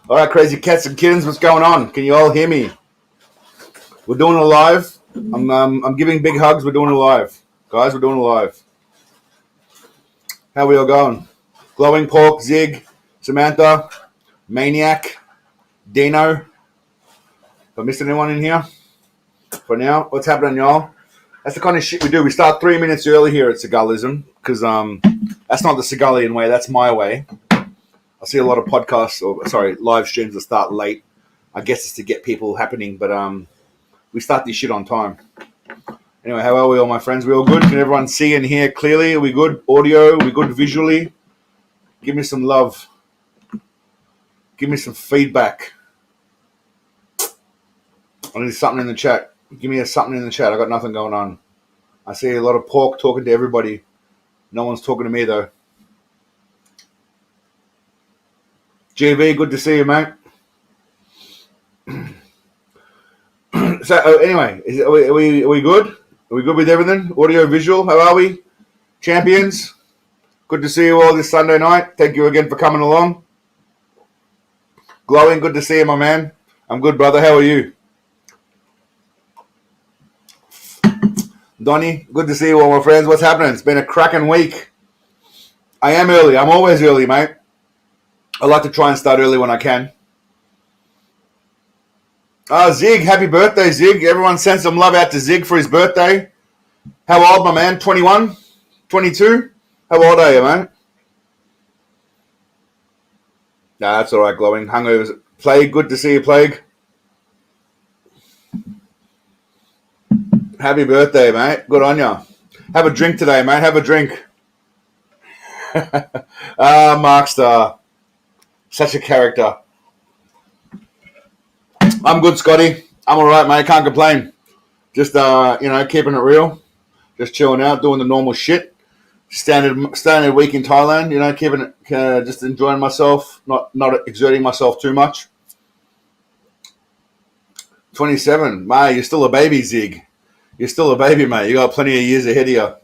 All right, crazy cats and kittens, what's going on? Can you all hear me? We're doing it live. I'm giving big hugs. We're doing it live, guys. We're doing it live. How we all going? Glowing Pork, Zig, Samantha, Maniac, Dino. Have I missed anyone in here? For now, what's happening, y'all? That's the kind of shit we do. We start 3 minutes early here at Cigalism because that's not the Cigalian way. That's my way. I see a lot of podcasts, live streams that start late. I guess it's to get people happening, but we start this shit on time. Anyway, how are we all, my friends? We all good? Can everyone see and hear clearly? Are we good audio? Are we good visually? Give me some love. Give me some feedback. I need something in the chat. Give me something in the chat. I got nothing going on. I see a lot of pork talking to everybody. No one's talking to me, though. GV, good to see you, mate. So, anyway, are we good? Are we good with everything? Audio, visual, how are we? Champions, good to see you all this Sunday night. Thank you again for coming along. Glowing, good to see you, my man. I'm good, brother. How are you? Donnie, good to see you all, my friends. What's happening? It's been a cracking week. I am early. I'm always early, mate. I like to try and start early when I can. Zig, happy birthday, Zig. Everyone send some love out to Zig for his birthday. How old, my man? 21? 22? How old are you, man? Nah, that's all right, Glowing. Hungovers. Plague, good to see you, Plague. Happy birthday, mate. Good on ya. Have a drink today, mate. Have a drink. Markstar. Such a character. I'm good, Scotty. I'm all right, mate. Can't complain. Just, keeping it real. Just chilling out, doing the normal shit. Standard week in Thailand, keeping it, just enjoying myself, not exerting myself too much. 27. Mate, you're still a baby, Zig. You're still a baby, mate. You got plenty of years ahead of you.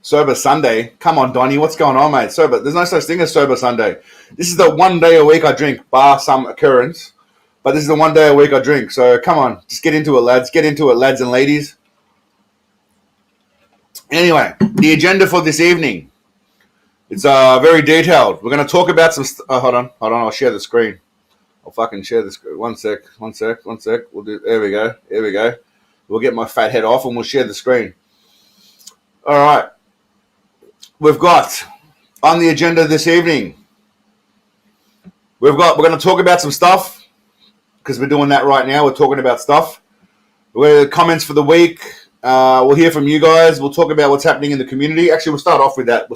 Sober Sunday. Come on, Donnie. What's going on, mate? Sober. There's no such thing as Sober Sunday. This is the 1 day a week I drink, bar some occurrence. But this is the 1 day a week I drink. So come on. Just get into it, lads. Get into it, lads and ladies. Anyway, the agenda for this evening. It's very detailed. We're going to talk about some... hold on. I'll share the screen. I'll fucking share the screen. One sec. We'll do... There we go. We'll get my fat head off and we'll share the screen. All right. We've got on the agenda this evening, we're going to talk about some stuff because we're doing that right now. We're talking about stuff. We're the comments for the week. We'll hear from you guys. We'll talk about what's happening in the community. Actually, we'll start off with that.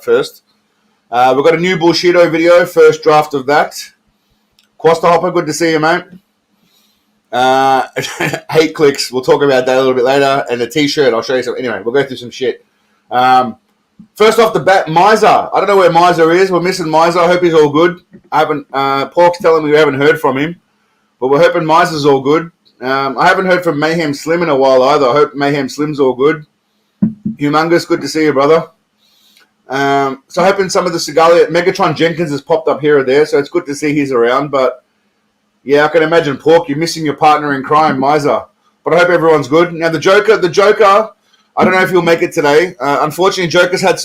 First. We've got a new Bullshido video, first draft of that. Quasta Hopper, good to see you, mate. 8 clicks. We'll talk about that a little bit later. And the t-shirt, I'll show you some. Anyway, we'll go through some shit. First off the bat, Miser. I don't know where Miser is. We're missing Miser. I hope he's all good. I haven't. Pork's telling me we haven't heard from him, but we're hoping Miser's all good. I haven't heard from Mayhem Slim in a while either. I hope Mayhem Slim's all good. Humongous, good to see you, brother. So hoping some of the Sigalia, Megatron Jenkins has popped up here or there, so it's good to see he's around. But yeah, I can imagine, Pork, you're missing your partner in crime, Miser. But I hope everyone's good. Now the Joker. I don't know if he'll make it today. Unfortunately, Joker's had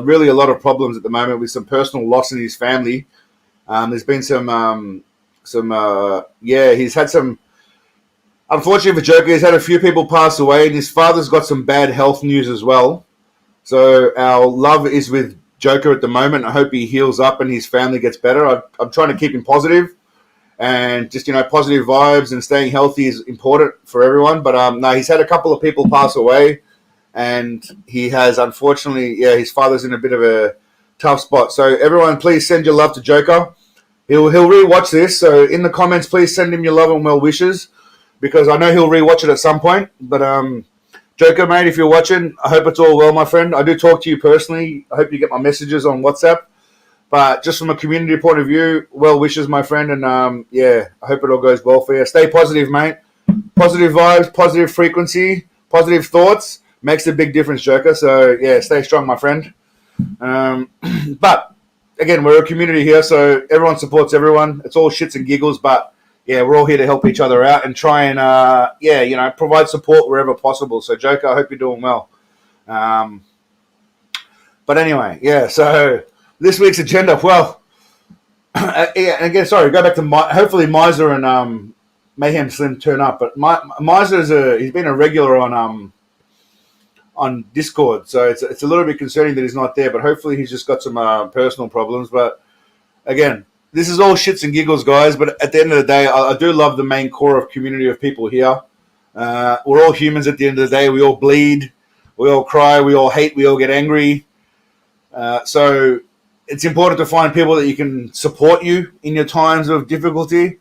really a lot of problems at the moment with some personal loss in his family. There's been he's had some. Unfortunately for Joker, he's had a few people pass away, and his father's got some bad health news as well. So our love is with Joker at the moment. I hope he heals up and his family gets better. I'm trying to keep him positive. And just, positive vibes and staying healthy is important for everyone. But no, he's had a couple of people pass away. And he has, unfortunately, his father's in a bit of a tough spot. So everyone, please send your love to Joker. He'll rewatch this. So in the comments, please send him your love and well wishes. Because I know he'll rewatch it at some point. But Joker, mate, if you're watching, I hope it's all well, my friend. I do talk to you personally. I hope you get my messages on WhatsApp. But just from a community point of view, well wishes, my friend. And, I hope it all goes well for you. Stay positive, mate. Positive vibes, positive frequency, positive thoughts makes a big difference, Joker. So, yeah, stay strong, my friend. But again, we're a community here, so everyone supports everyone. It's all shits and giggles, but yeah, we're all here to help each other out and try and provide support wherever possible. So Joker, I hope you're doing well. But anyway, yeah. So this week's agenda. Well, yeah. And again, sorry. Go back to hopefully Miser and Mayhem Slim turn up. But Miser he's been a regular on Discord, so it's a little bit concerning that he's not there. But hopefully he's just got some personal problems. But again, this is all shits and giggles, guys. But at the end of the day, I do love the main core of community of people here. We're all humans at the end of the day. We all bleed. We all cry. We all hate. We all get angry. So it's important to find people that you can support you in your times of difficulty,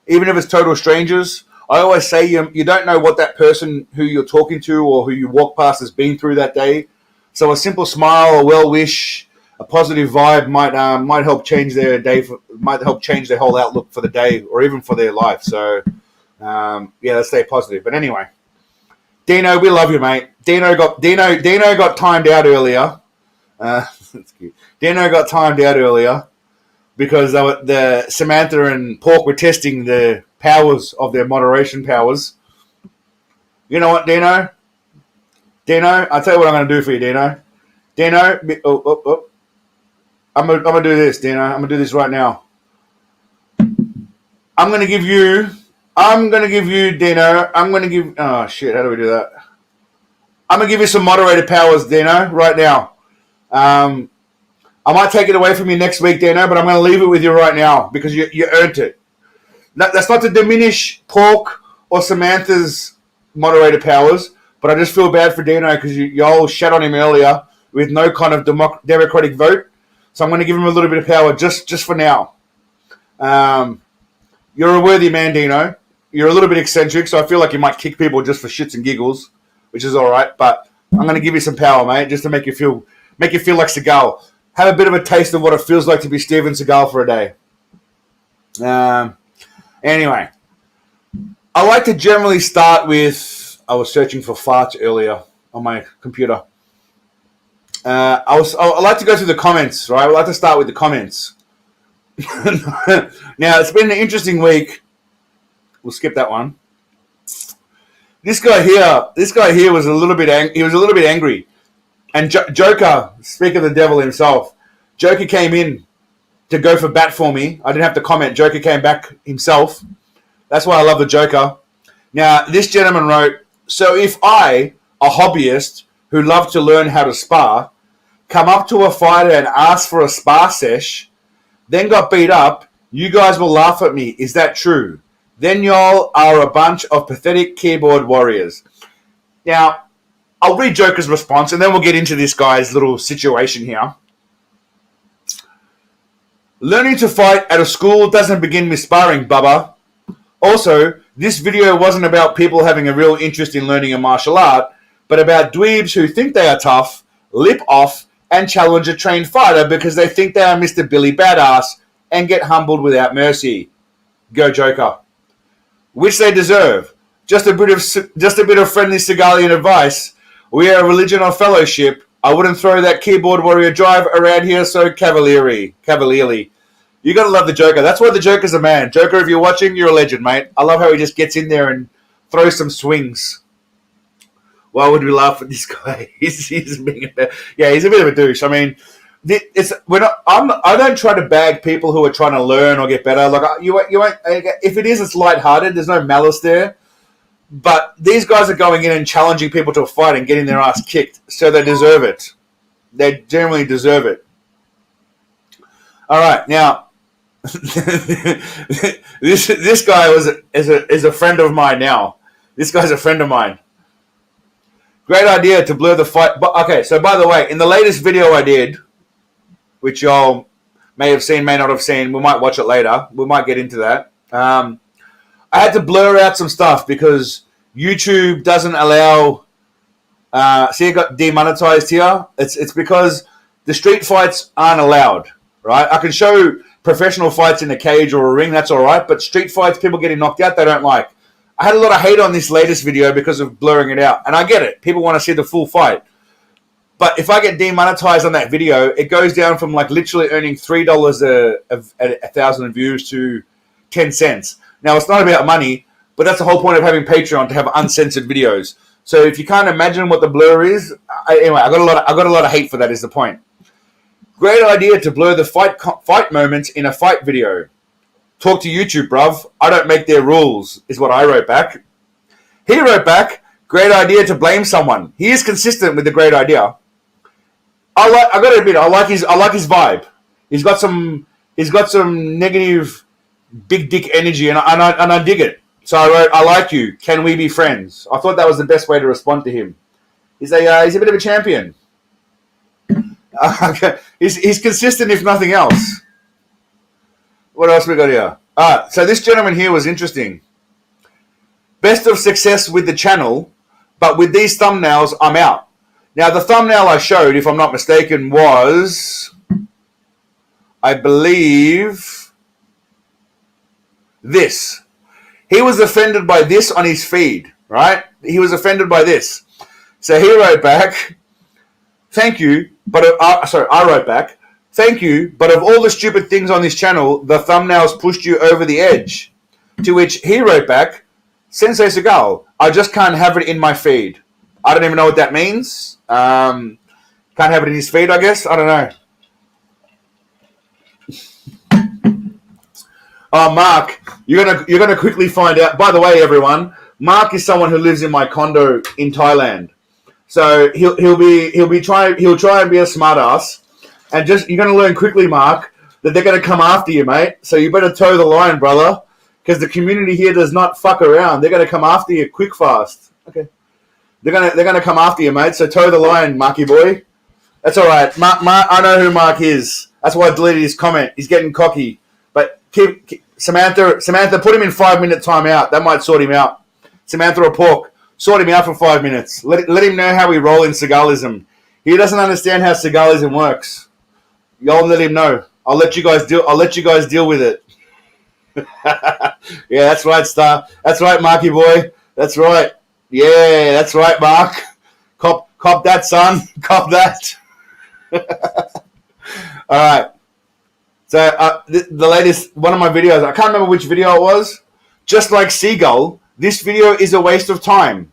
even if it's total strangers. I always say you don't know what that person who you're talking to or who you walk past has been through that day. So a simple smile, a well wish, a positive vibe might help change their day. Might help change their whole outlook for the day or even for their life. So let's stay positive. But anyway, Dino, we love you, mate. Dino got timed out earlier. That's cute. Dino got timed out earlier because the Samantha and Pork were testing the powers of their moderation powers. You know what, Dino? I'll tell you what I'm going to do for you, Dino. I'm gonna do this, Dino. I'm gonna do this right now. I'm gonna give you, Dino. Oh shit! How do we do that? I'm gonna give you some moderated powers, Dino, right now. I might take it away from you next week, Dino, but I'm going to leave it with you right now because you earned it. That's not to diminish Pork or Samantha's moderator powers, but I just feel bad for Dino because you all shat on him earlier with no kind of democratic vote. So I'm going to give him a little bit of power just for now. You're a worthy man, Dino. You're a little bit eccentric, so I feel like you might kick people just for shits and giggles, which is all right. But I'm going to give you some power, mate, just to make you feel like Seagal. Have a bit of a taste of what it feels like to be Steven Seagal for a day. Anyway, I like to generally start with, I was searching for farts earlier on my computer. I like to go through the comments, right? I like to start with the comments. Now, it's been an interesting week. We'll skip that one. This guy here was a little bit angry. And Joker, speak of the devil himself, Joker came in to go for bat for me. I didn't have to comment. Joker came back himself. That's why I love the Joker. Now, this gentleman wrote, so if I, a hobbyist who loved to learn how to spar, come up to a fighter and ask for a spar sesh, then got beat up, you guys will laugh at me. Is that true? Then y'all are a bunch of pathetic keyboard warriors. Now, I'll read Joker's response, and then we'll get into this guy's little situation here. Learning to fight at a school doesn't begin with sparring, Bubba. Also, this video wasn't about people having a real interest in learning a martial art, but about dweebs who think they are tough, lip off, and challenge a trained fighter because they think they are Mr. Billy Badass and get humbled without mercy. Go Joker. Which they deserve. Just a bit of friendly Segalian advice. We are a religion of fellowship. I wouldn't throw that keyboard warrior drive around here so cavalierly. You gotta love the Joker. That's why the Joker's a man. Joker, if you're watching, you're a legend, mate. I love how he just gets in there and throws some swings. Why would we laugh at this guy? He's a bit of a douche. I mean, I don't try to bag people who are trying to learn or get better. Like you won't. If it is, it's lighthearted. There's no malice there. But these guys are going in and challenging people to a fight and getting their ass kicked, so they deserve it. They generally deserve it. All right, now this guy is a friend of mine. Now this guy's a friend of mine. Great idea to blur the fight. But okay, so by the way, in the latest video I did, which y'all may have seen, may not have seen, we might watch it later. We might get into that. I had to blur out some stuff because YouTube doesn't allow. See, it got demonetized here. It's because the street fights aren't allowed, right? I can show professional fights in a cage or a ring, that's all right. But street fights, people getting knocked out, they don't like. I had a lot of hate on this latest video because of blurring it out, and I get it. People want to see the full fight. But if I get demonetized on that video, it goes down from like literally earning $3 a thousand views to 10 cents. Now, it's not about money, but that's the whole point of having Patreon, to have uncensored videos. So if you can't imagine what the blur is, anyway, I got a lot of hate for that. Is the point? Great idea to blur the fight moments in a fight video. Talk to YouTube, bruv. I don't make their rules, is what I wrote back. He wrote back, great idea to blame someone. He is consistent with the great idea. I got to admit, I like his vibe. He's got some negative big dick energy, and I dig it. So I wrote, I like you. Can we be friends? I thought that was the best way to respond to him. He's a bit of a champion. He's consistent, if nothing else. What else we got here? So this gentleman here was interesting. Best of success with the channel, but with these thumbnails, I'm out. Now, the thumbnail I showed, if I'm not mistaken, was, I believe, this. He was offended by this on his feed, right? He was offended by this. So he wrote back, thank you, but I wrote back, thank you, but of all the stupid things on this channel, the thumbnails pushed you over the edge. To which he wrote back, Sensei Segal, I just can't have it in my feed. I don't even know what that means. Can't have it in his feed, I guess. I don't know. Oh, Mark, you're gonna quickly find out. By the way, everyone, Mark is someone who lives in my condo in Thailand. So he'll try and be a smart ass, and you're gonna learn quickly, Mark, that they're gonna come after you, mate. So you better toe the line, brother, because the community here does not fuck around. They're gonna come after you quick fast. Okay. They're gonna come after you, mate. So toe the line, Marky boy. That's all right. Mark, I know who Mark is. That's why I deleted his comment. He's getting cocky. But keep Samantha, put him in 5-minute timeout. That might sort him out. Samantha or Pork, sort him out for 5 minutes. Let him know how we roll in Segalism. He doesn't understand how Segalism works. Y'all let him know. I'll let you guys deal with it. Yeah, that's right, Star. That's right, Marky boy. That's right. Yeah, that's right, Mark. Cop that, son. Cop that. All right. So the latest one of my videos, I can't remember which video it was. Just like Seagull, this video is a waste of time.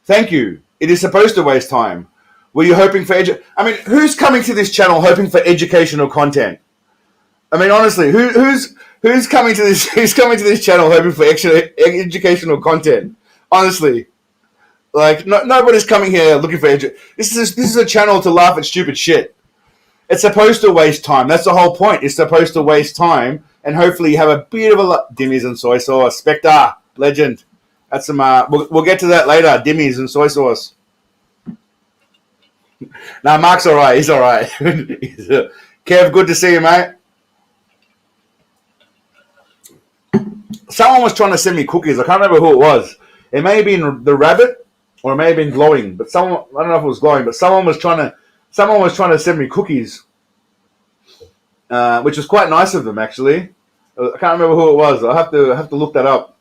Thank you. It is supposed to waste time. Were you hoping for who's coming to this channel hoping for educational content? I mean, honestly, who's coming to this channel hoping for educational content? Honestly, like nobody's coming here looking for this is a channel to laugh at stupid shit. It's supposed to waste time. That's the whole point. It's supposed to waste time, and hopefully you have a bit of a dimmies and soy sauce. Spectre, legend. That's some. We'll get to that later. Dimmies and soy sauce. Nah, Mark's all right. He's all right. Kev, good to see you, mate. Someone was trying to send me cookies. I can't remember who it was. It may have been the rabbit, or it may have been glowing. But I don't know if it was glowing. But someone was trying to send me cookies, which was quite nice of them, actually. I can't remember who it was. I have to look that up.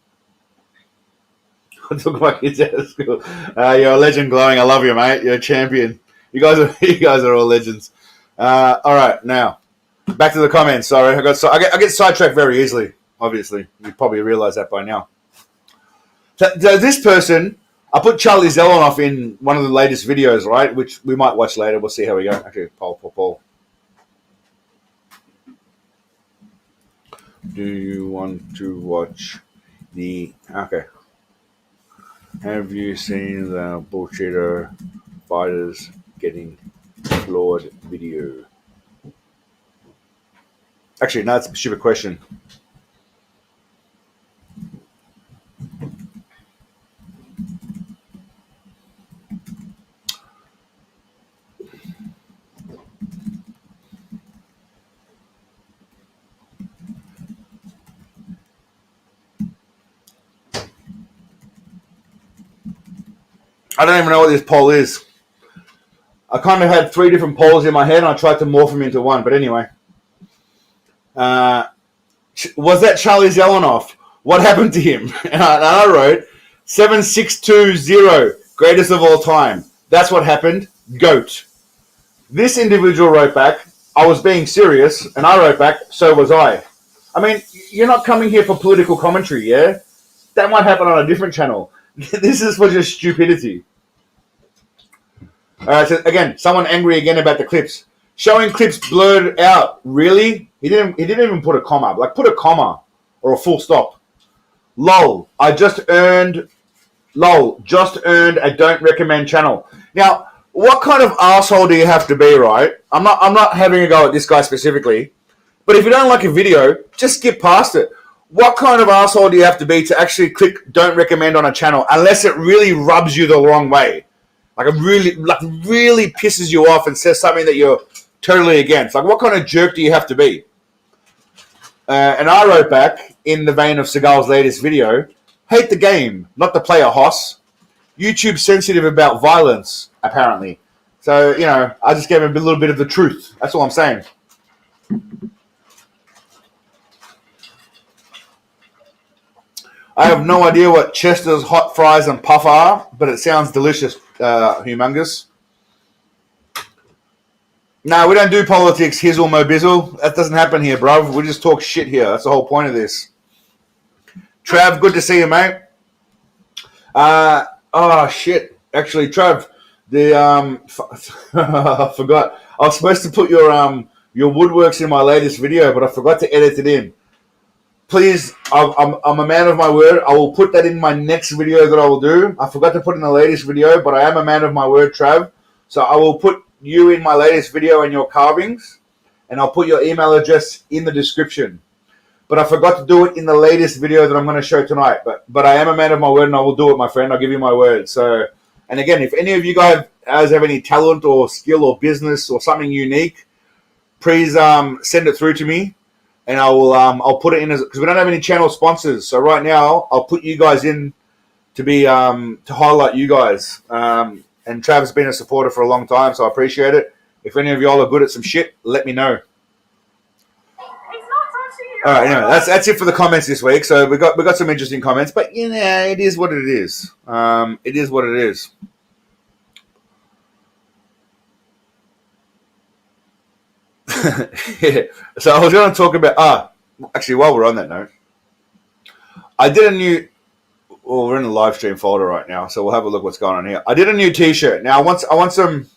I took my kids out of school. You're a legend, glowing. I love you, mate. You're a champion. You guys are all legends. All right, now back to the comments. Sorry, I get sidetracked very easily. Obviously, you probably realize that by now. So this person, I put Charlie Zelenoff in one of the latest videos, right? Which we might watch later. We'll see how we go. Okay, poll. Do you want to watch the... Okay. Have you seen the bullshitter fighters getting flawed video? Actually, no, that's a stupid question. I don't even know what this poll is. I kind of had 3 different polls in my head, and I tried to morph them into one. But anyway. Was that Charlie Zelenoff? What happened to him? And I wrote, 7620, greatest of all time. That's what happened. Goat. This individual wrote back, I was being serious, and I wrote back, so was I. I mean, you're not coming here for political commentary, yeah? That might happen on a different channel. This is for just stupidity. Alright, so again, someone angry again about the clips. Showing clips blurred out. Really? He didn't even put a comma. Like, put a comma or a full stop. Lol. Just earned a don't recommend channel. Now, what kind of asshole do you have to be, right? I'm not having a go at this guy specifically, but if you don't like a video, just skip past it. What kind of asshole do you have to be to actually click don't recommend on a channel unless it really rubs you the wrong way? Like it really pisses you off and says something that you're totally against. Like, what kind of jerk do you have to be? And I wrote back in the vein of Seagal's latest video, hate the game, not the player, Hoss. YouTube sensitive about violence, apparently. So, you know, I just gave him a little bit of the truth. That's all I'm saying. I have no idea what Chester's hot fries and puff are, but it sounds delicious, humongous. No, we don't do politics, hizzle mo bizzle. That doesn't happen here, bruv. We just talk shit here. That's the whole point of this. Trav, good to see you, mate. Oh, shit. Actually, Trav, I forgot. I was supposed to put your woodworks in my latest video, but I forgot to edit it in. Please, I'm a man of my word. I will put that in my next video that I will do. I forgot to put in the latest video, but I am a man of my word, Trav. So I will put you in my latest video and your carvings, and I'll put your email address in the description. But I forgot to do it in the latest video that I'm going to show tonight. But I am a man of my word, and I will do it, my friend. I'll give you my word. So, and again, if any of you guys have any talent or skill or business or something unique, please send it through to me, and I will I'll put it in because we don't have any channel sponsors. So right now, I'll put you guys in to be to highlight you guys. And Trav's been a supporter for a long time, so I appreciate it. If any of y'all are good at some shit, let me know. All right, anyway, that's it for the comments this week. So we got some interesting comments, but you know, it is what it is. It is what it is. Yeah. So I was going to talk about. Actually, while we're on that note, I did a new. Well, we're in the live stream folder right now, so we'll have a look what's going on here. I did a new T-shirt. Now, I want some.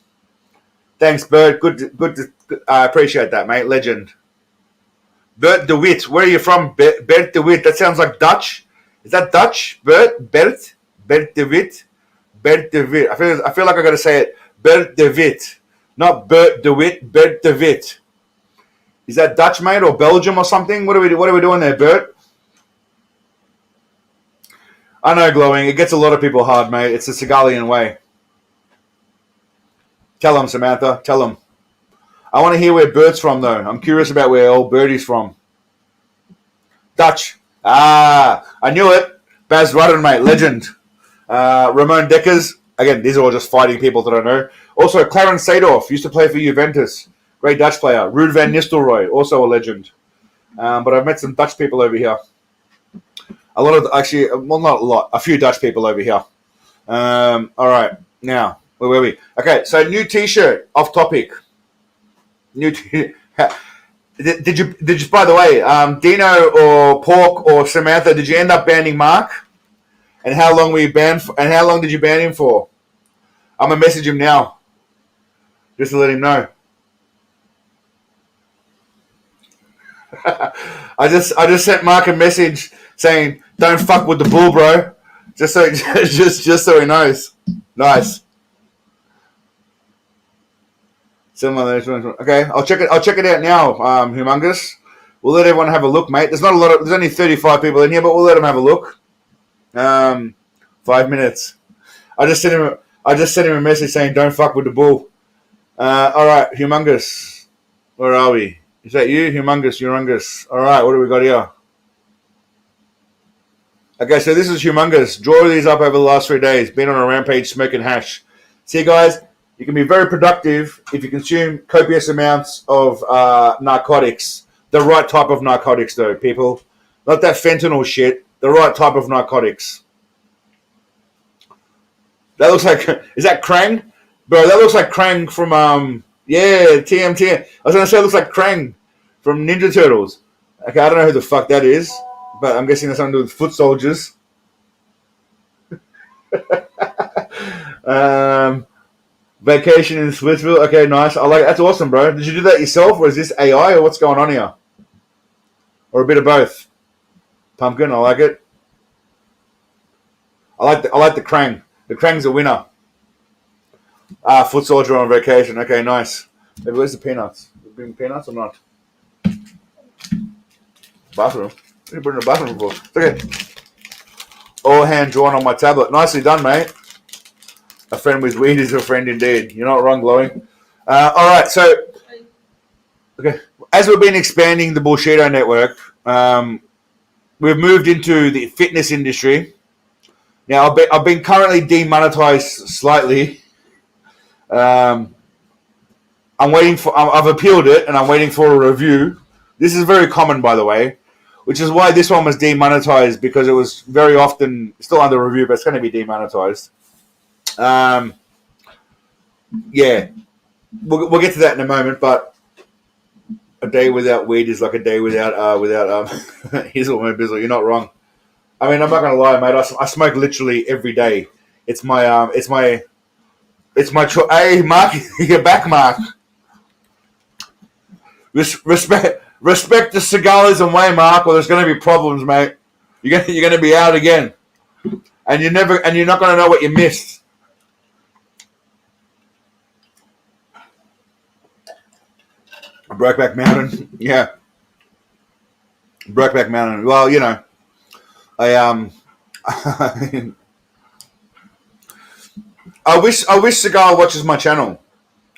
Thanks, Bert. Good. I appreciate that, mate. Legend. Bert de Wit. Where are you from, Bert de Wit? That sounds like Dutch. Is that Dutch? Bert de Wit. Bert de Wit. I feel like I got to say it. Bert de Wit, not Bert de Wit. Bert de Wit. Is that Dutch, mate, or Belgium or something? What are we doing there, Bert? I know, Glowing. It gets a lot of people hard, mate. It's the Seagalian way. Tell him, Samantha. Tell him. I want to hear where Bert's from, though. I'm curious about where old Bertie's from. Dutch. I knew it. Baz Rudden, mate. Legend. Ramon Deckers. Again, these are all just fighting people that I know. Also, Clarence Seedorf. Used to play for Juventus. Great Dutch player. Ruud van Nistelrooy. Also a legend. But I've met some Dutch people over here. A lot of, actually, well, not a lot, a few Dutch people over here. All right, now, where were we? Okay, so new T-shirt, off topic. Did you, by the way, Dino or Pork or Samantha, did you end up banning Mark? And how long were you banned for, and how long did you ban him for? I'm going to message him now, just to let him know. I just sent Mark a message saying, "Don't fuck with the bull, bro." Just so he knows. Nice. Okay, I'll check it out now. Humongous. We'll let everyone have a look, mate. There's only 35 people in here, but we'll let them have a look. 5 minutes. I just sent him a message saying, "Don't fuck with the bull." All right, Humongous. Where are we? Is that you? Humongous. All right, what do we got here? Okay, so this is Humongous. Draw these up over the last 3 days. Been on a rampage smoking hash. See, guys, you can be very productive if you consume copious amounts of narcotics. The right type of narcotics, though, people. Not that fentanyl shit. The right type of narcotics. That looks like... Is that Krang? Bro, that looks like Krang from yeah, TMT. I was gonna say it looks like Krang from Ninja Turtles. Okay, I don't know who the fuck that is, but I'm guessing that's something to do with foot soldiers. Vacation in Splitsville. Okay, nice. I like it. That's awesome, bro. Did you do that yourself, or is this AI, or what's going on here, or a bit of both? Pumpkin, I like it. I like the Krang. The Krang's a winner. Foot soldier on vacation. Okay, nice. Maybe where's the peanuts? Bring peanuts or not? Bathroom. What are you putting in the bathroom for? It's okay. All hand drawn on my tablet. Nicely done, mate. A friend with weed is a friend indeed. You're not wrong, Glowing. All right, so okay. As we've been expanding the Bullshido network, we've moved into the fitness industry. Now, I've been currently demonetized slightly. I'm waiting for. I've appealed it, and I'm waiting for a review. This is very common, by the way, which is why this one was demonetized, because it was very often still under review, but it's going to be demonetized. Yeah, we'll get to that in a moment. But a day without weed is like a day without hizzle and bizzle. You're not wrong. I mean, I'm not gonna lie, mate. I smoke literally every day. It's my Hey, Mark, you're back, Mark. Respect the cigars way, Mark, or there's gonna be problems, mate. You're gonna be out again, and you're not gonna know what you missed. Brokeback Mountain, yeah. Brokeback Mountain. Well, you know, I I wish Cigar watches my channel.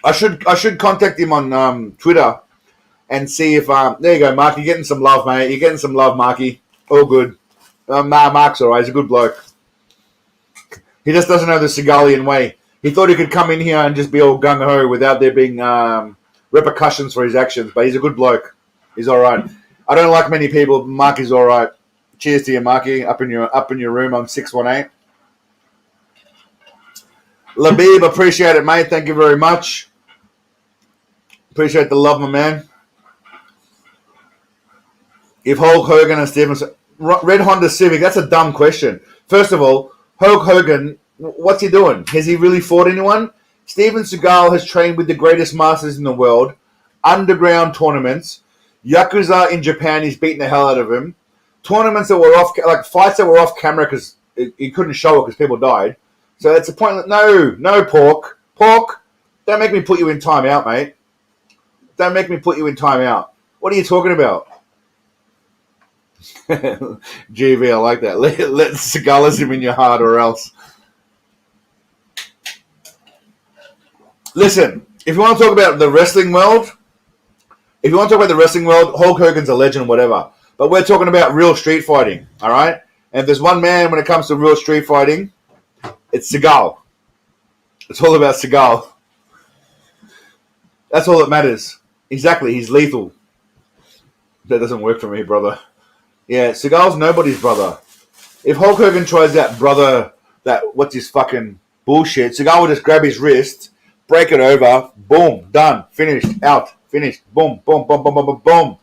I should contact him on Twitter and see if there you go, Mark. You're getting some love, mate. You're getting some love, Marky. All good. Mark's alright. He's a good bloke. He just doesn't know the Cigalian way. He thought he could come in here and just be all gung ho without there being repercussions for his actions. But he's a good bloke. He's all right. I don't like many people. Mark is all right. Cheers to you, Marky. Up in your room on 618. Labib, appreciate it, mate. Thank you very much. Appreciate the love, my man. If Hulk Hogan and Steven... Red Honda Civic, that's a dumb question. First of all, Hulk Hogan, what's he doing? Has he really fought anyone? Steven Seagal has trained with the greatest masters in the world. Underground tournaments. Yakuza in Japan, he's beating the hell out of him. Tournaments that were off... Like, fights that were off camera because he couldn't show it because people died. So it's a point. No, Pork. Pork, don't make me put you in timeout, mate. Don't make me put you in timeout. What are you talking about? GV, I like that. Let Cigalism in your heart or else. Listen, if you want to talk about the wrestling world, Hulk Hogan's a legend, whatever. But we're talking about real street fighting, all right? And if there's one man when it comes to real street fighting, it's Seagal. It's all about Seagal. That's all that matters. Exactly, he's lethal. That doesn't work for me, brother. Yeah, Seagal's nobody's brother. If Hulk Hogan tries what's his fucking bullshit, Seagal will just grab his wrist, break it over, boom, done, finished, out, finished, boom, boom, boom, boom, boom, boom, boom.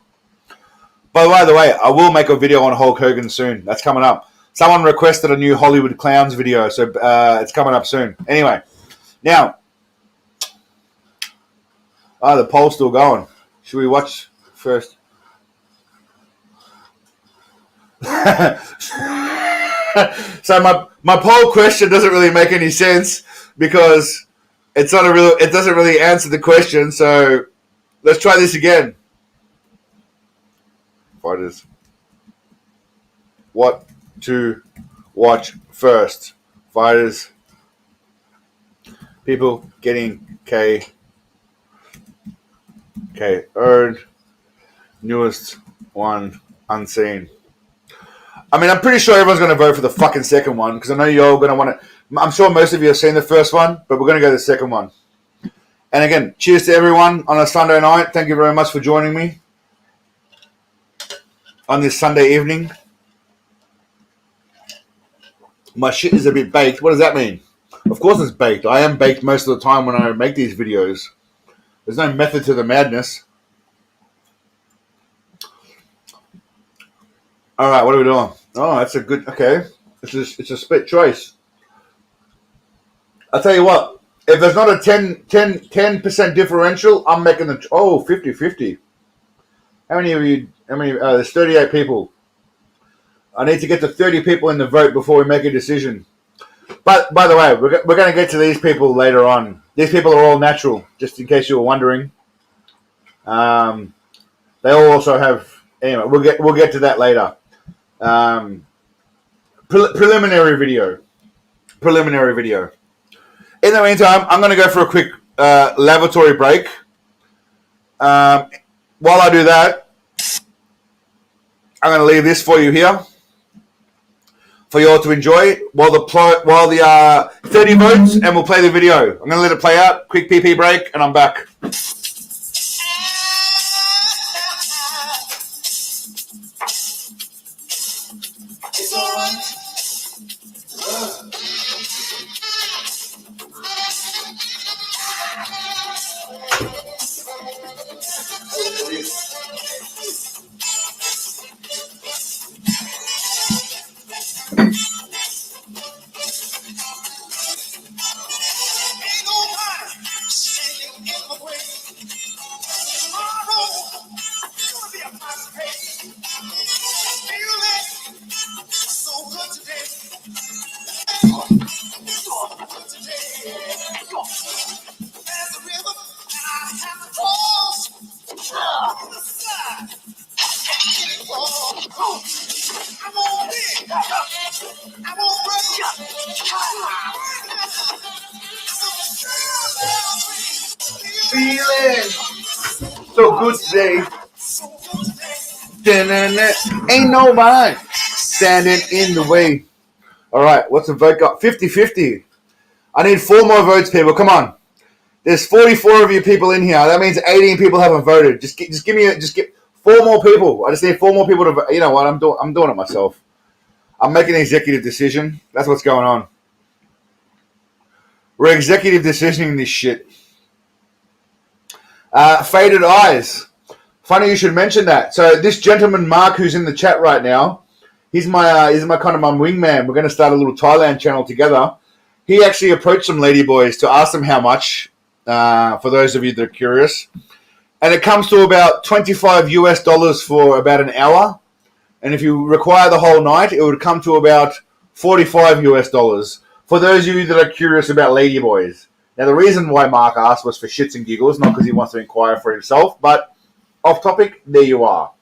By the way, I will make a video on Hulk Hogan soon. That's coming up. Someone requested a new Hollywood Clowns video, so it's coming up soon. Anyway, now, the poll's still going. Should we watch first? So my poll question doesn't really make any sense because it doesn't really answer the question. So let's try this again. Fighters. What to watch first? Fighters. People getting KO'd. Newest one unseen. I mean, I'm pretty sure everyone's going to vote for the fucking second one because I know you're all going to want to. I'm sure most of you have seen the first one, but we're going to go to the second one. And again, cheers to everyone on a Sunday night. Thank you very much for joining me on this Sunday evening. My shit is a bit baked. What does that mean? Of course it's baked. I am baked most of the time when I make these videos. There's no method to the madness. All right, what are we doing? Oh, that's a good... Okay. It's a split choice. I'll tell you what. If there's not a 10% differential, I'm making the... Oh, 50-50. How many of you... there's 38 people. I need to get to 30 people in the vote before we make a decision. But, by the way, we're going to get to these people later on. These people are all natural, just in case you were wondering. They all also have... Anyway, we'll get to that later. Preliminary video. In the meantime, I'm going to go for a quick lavatory break. While I do that, I'm going to leave this for you here for you all to enjoy while the 30 votes, and we'll play the video. I'm going to let it play out. Quick PP break, and I'm back. It's all right. Feeling so good today. Ain't nobody standing in the way. All right, what's the vote got? 50-50. I need 4 more votes, people. Come on. There's 44 of you people in here. That means 18 people haven't voted. Just give 4 more people. I just need 4 more people to vote. You know what? I'm doing it myself. I'm making an executive decision. That's what's going on. We're executive decisioning this shit. Faded eyes. Funny you should mention that. So this gentleman, Mark, who's in the chat right now, he's my kind of my wingman. We're going to start a little Thailand channel together. He actually approached some ladyboys to ask them how much, for those of you that are curious. And it comes to about $25 for about an hour. And if you require the whole night, it would come to about $45 for those of you that are curious about ladyboys. Now, the reason why Mark asked was for shits and giggles, not because he wants to inquire for himself, but off topic, there you are.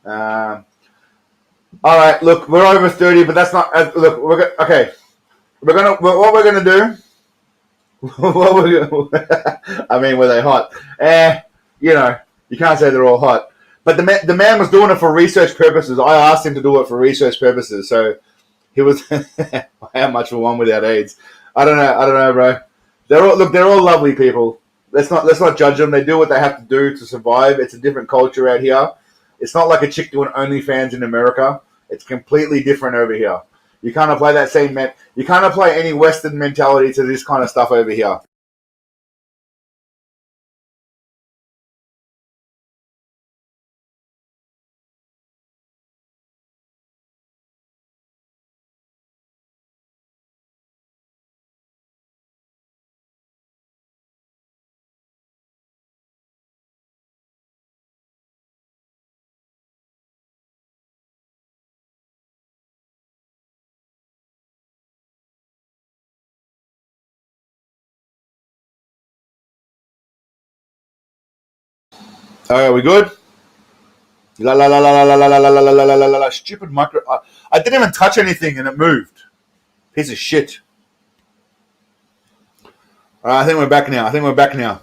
All right, look, we're over 30, but that's not... look, okay. What we're gonna do... I mean, were they hot? You know, you can't say they're all hot. But the man was doing it for research purposes. I asked him to do it for research purposes, so he was... How much for one without AIDS? I don't know, bro. They're all lovely people. Let's not judge them. They do what they have to do to survive. It's a different culture out here. It's not like a chick doing OnlyFans in America. It's completely different over here. You can't apply that same you can't apply any Western mentality to this kind of stuff over here. All right, we good? La la la la la la la la la la la la la la. Stupid micro. I didn't even touch anything and it moved. Piece of shit. All right, I think we're back now.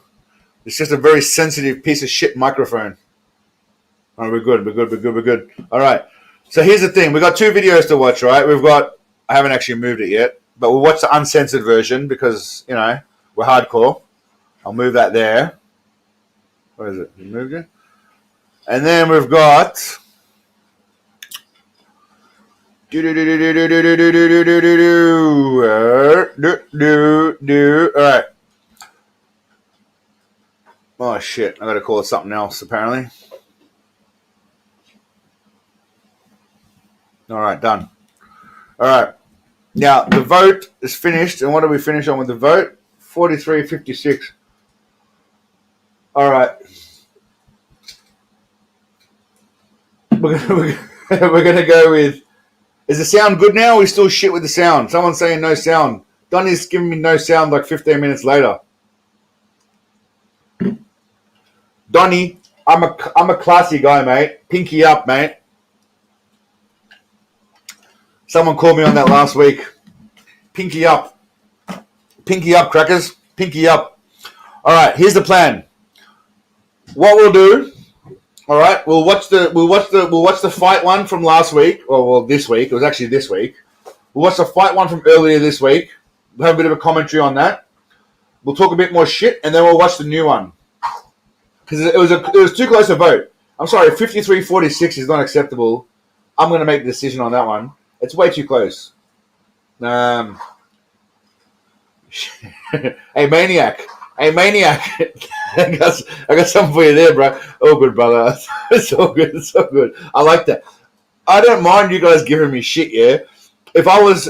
It's just a very sensitive piece of shit microphone. All right, we're good. All right. So here's the thing. We've got 2 videos to watch, right? I haven't actually moved it yet, but we'll watch the uncensored version because, you know, we're hardcore. I'll move that there. What is it? You moved it? And then we've got All right. Oh shit! I got to call it something else. Apparently. All right, done. All right. Now the vote is finished, and what do we finish on with the vote? 43-56. All right. We're gonna go with. Is the sound good now? Or we still shit with the sound. Someone's saying no sound. Donnie's giving me no sound like 15 minutes later. Donnie, I'm a classy guy, mate. Pinky up, mate. Someone called me on that last week. Pinky up. Pinky up, crackers. Pinky up. All right, here's the plan. What we'll do, all right, we'll watch the fight one from last week, or well, this week. It was actually this week. We'll watch the fight one from earlier this week. We'll have a bit of a commentary on that. We'll talk a bit more shit, and then we'll watch the new one. Because it was too close a vote. I'm sorry, 53-46 is not acceptable. I'm going to make the decision on that one. It's way too close. Hey, Maniac. Hey, Maniac. I got something for you there, bro. Oh, good, brother. It's all good. It's all good. I like that. I don't mind you guys giving me shit, yeah? If I was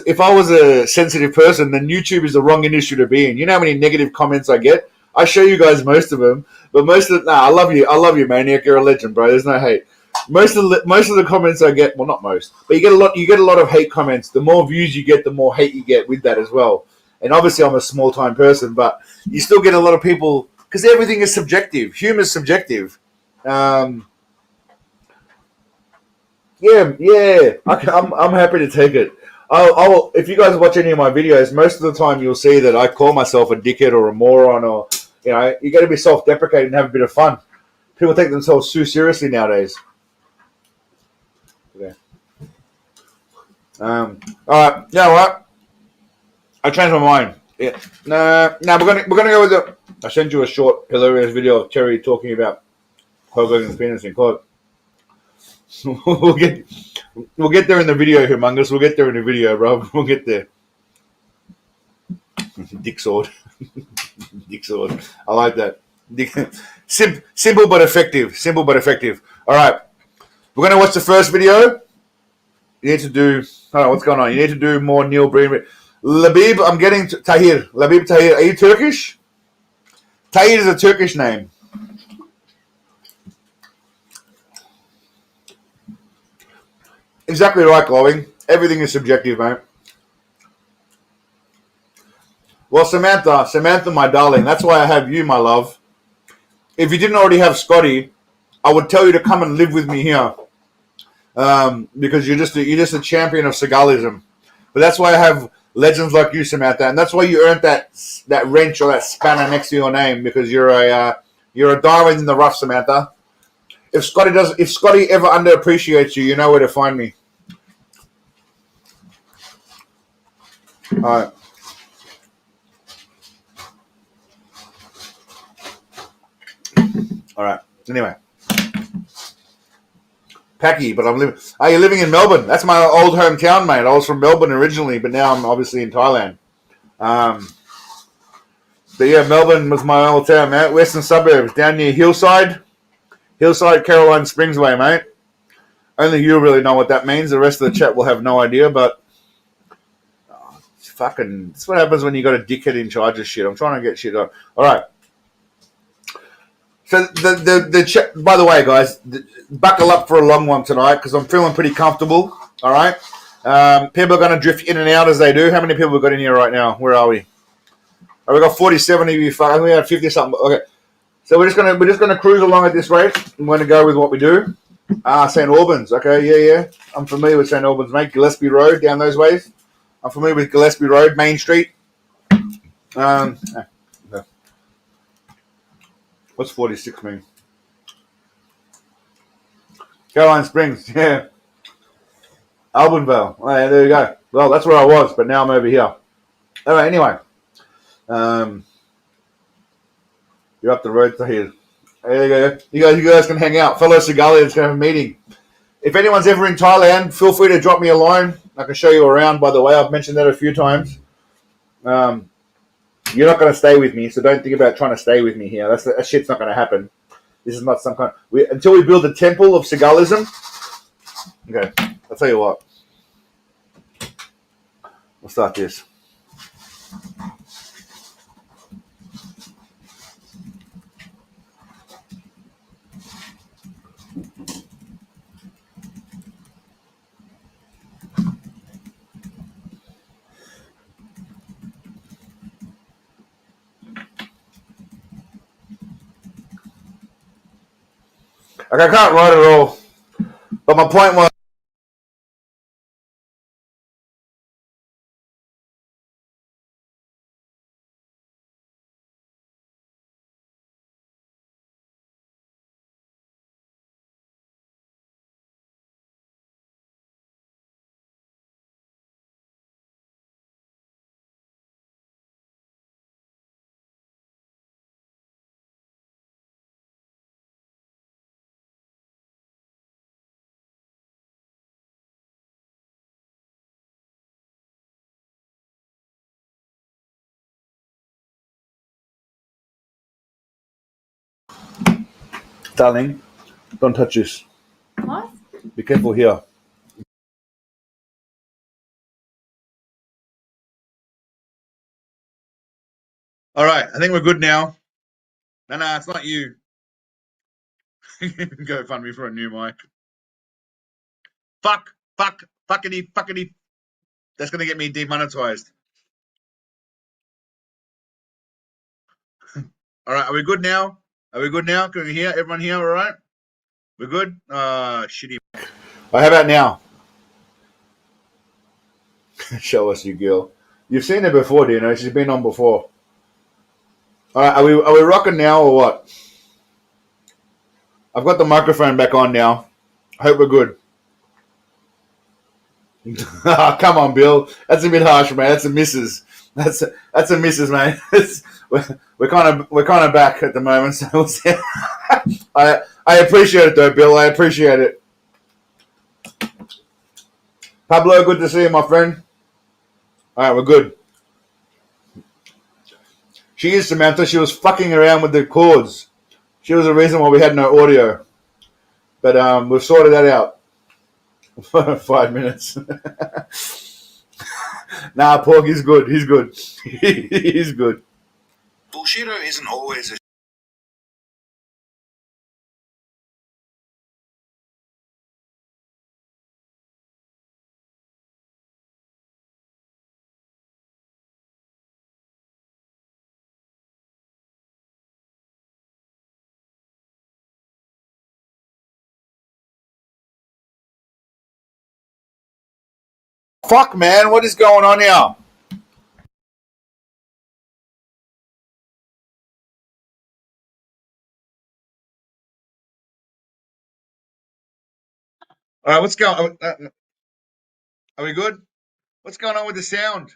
a sensitive person, then YouTube is the wrong industry to be in. You know how many negative comments I get? I show you guys most of them, but I love you, Maniac. You're a legend, bro. There's no hate. Most of the comments I get, well, not most, but you get a lot of hate comments. The more views you get, the more hate you get with that as well. And obviously, I'm a small time person, but you still get a lot of people because everything is subjective. Humor is subjective. Yeah. I'm happy to take it. I'll if you guys watch any of my videos, most of the time you'll see that I call myself a dickhead or a moron, or you got to be self-deprecating and have a bit of fun. People take themselves too seriously nowadays. Okay. All right. You know what? I changed my mind. Yeah. No. We're gonna go with the. I sent you a short, hilarious video of Terry talking about Hulk Hogan's penis in court. We'll get there in the video, Humongous. We'll get there in the video, bro. We'll get there. Dick sword. Dick sword. I like that. Simple but effective. Simple but effective. All right. We're going to watch the first video. You need to do... Hold on, what's going on? You need to do more Neil Breen. Labib, I'm getting... Tahir. Labib Tahir. Are you Turkish? Tahir is a Turkish name. Exactly right, Glowing. Everything is subjective, mate. Well, Samantha, my darling, that's why I have you, my love. If you didn't already have Scotty, I would tell you to come and live with me here, because you're just a champion of Segalism. But that's why I have legends like you, Samantha, and that's why you earned that wrench or that spanner next to your name, because you're a diamond in the rough, Samantha. If Scotty ever underappreciates you, you know where to find me. All right. All right. Anyway, Packy, but Are you living in Melbourne? That's my old hometown, mate. I was from Melbourne originally, but now I'm obviously in Thailand. But yeah, Melbourne was my old town, mate. Western suburbs, down near Hillside, Caroline Springs way, mate. Only you really know what that means. The rest of the chat will have no idea, but that's what happens when you got a dickhead in charge of shit. I'm trying to get shit on. All right. So the chat, by the way, guys, buckle up for a long one tonight because I'm feeling pretty comfortable. All right. People are going to drift in and out as they do. How many people have got in here right now? Where are we? Oh, we got 47 of you. I think we have 50 something. Okay. So we're just gonna cruise along at this rate. I'm going to go with what we do. St. Albans. Okay, yeah. I'm familiar with St. Albans, mate. Gillespie Road, down those ways. I'm familiar with Gillespie Road, Main Street. What's 46 mean? Caroline Springs, yeah. Albanvale. Oh, yeah, there you go. Well, that's where I was, but now I'm over here. All right, anyway. You're up the road to here. There you go. You guys can hang out. Fellow Segalians can have a meeting. If anyone's ever in Thailand, feel free to drop me a line. I can show you around, by the way. I've mentioned that a few times. You're not going to stay with me, so don't think about trying to stay with me here. That shit's not going to happen. This is not some kind... until we build a temple of Segalism. Okay, I'll tell you what. We'll start this. Like, I can't write it all, but my point was... Darling, don't touch this. What? Be careful here. All right, I think we're good now. No, it's not you. Go fund me for a new mic. Fuckity. That's going to get me demonetized. All right, are we good now? Can we hear everyone here? All right, we're good. Shitty. Well, how about now? Show us, you girl. You've seen her before, do you know? She's been on before. All right, are we rocking now or what? I've got the microphone back on now. I hope we're good. Come on, Bill. That's a bit harsh, man. That's a missus. That's a missus, man. we're kind of back at the moment. So we'll see. I appreciate it though, Bill. I appreciate it. Pablo, good to see you, my friend. All right, we're good. She is Samantha. She was fucking around with the cords. She was the reason why we had no audio. But we've sorted that out. 5 minutes. Nah, Pork, he's good. He's good. He's good. Bullshitter isn't always a... Fuck, man. What is going on here? All right, what's going on? Are we good? What's going on with the sound?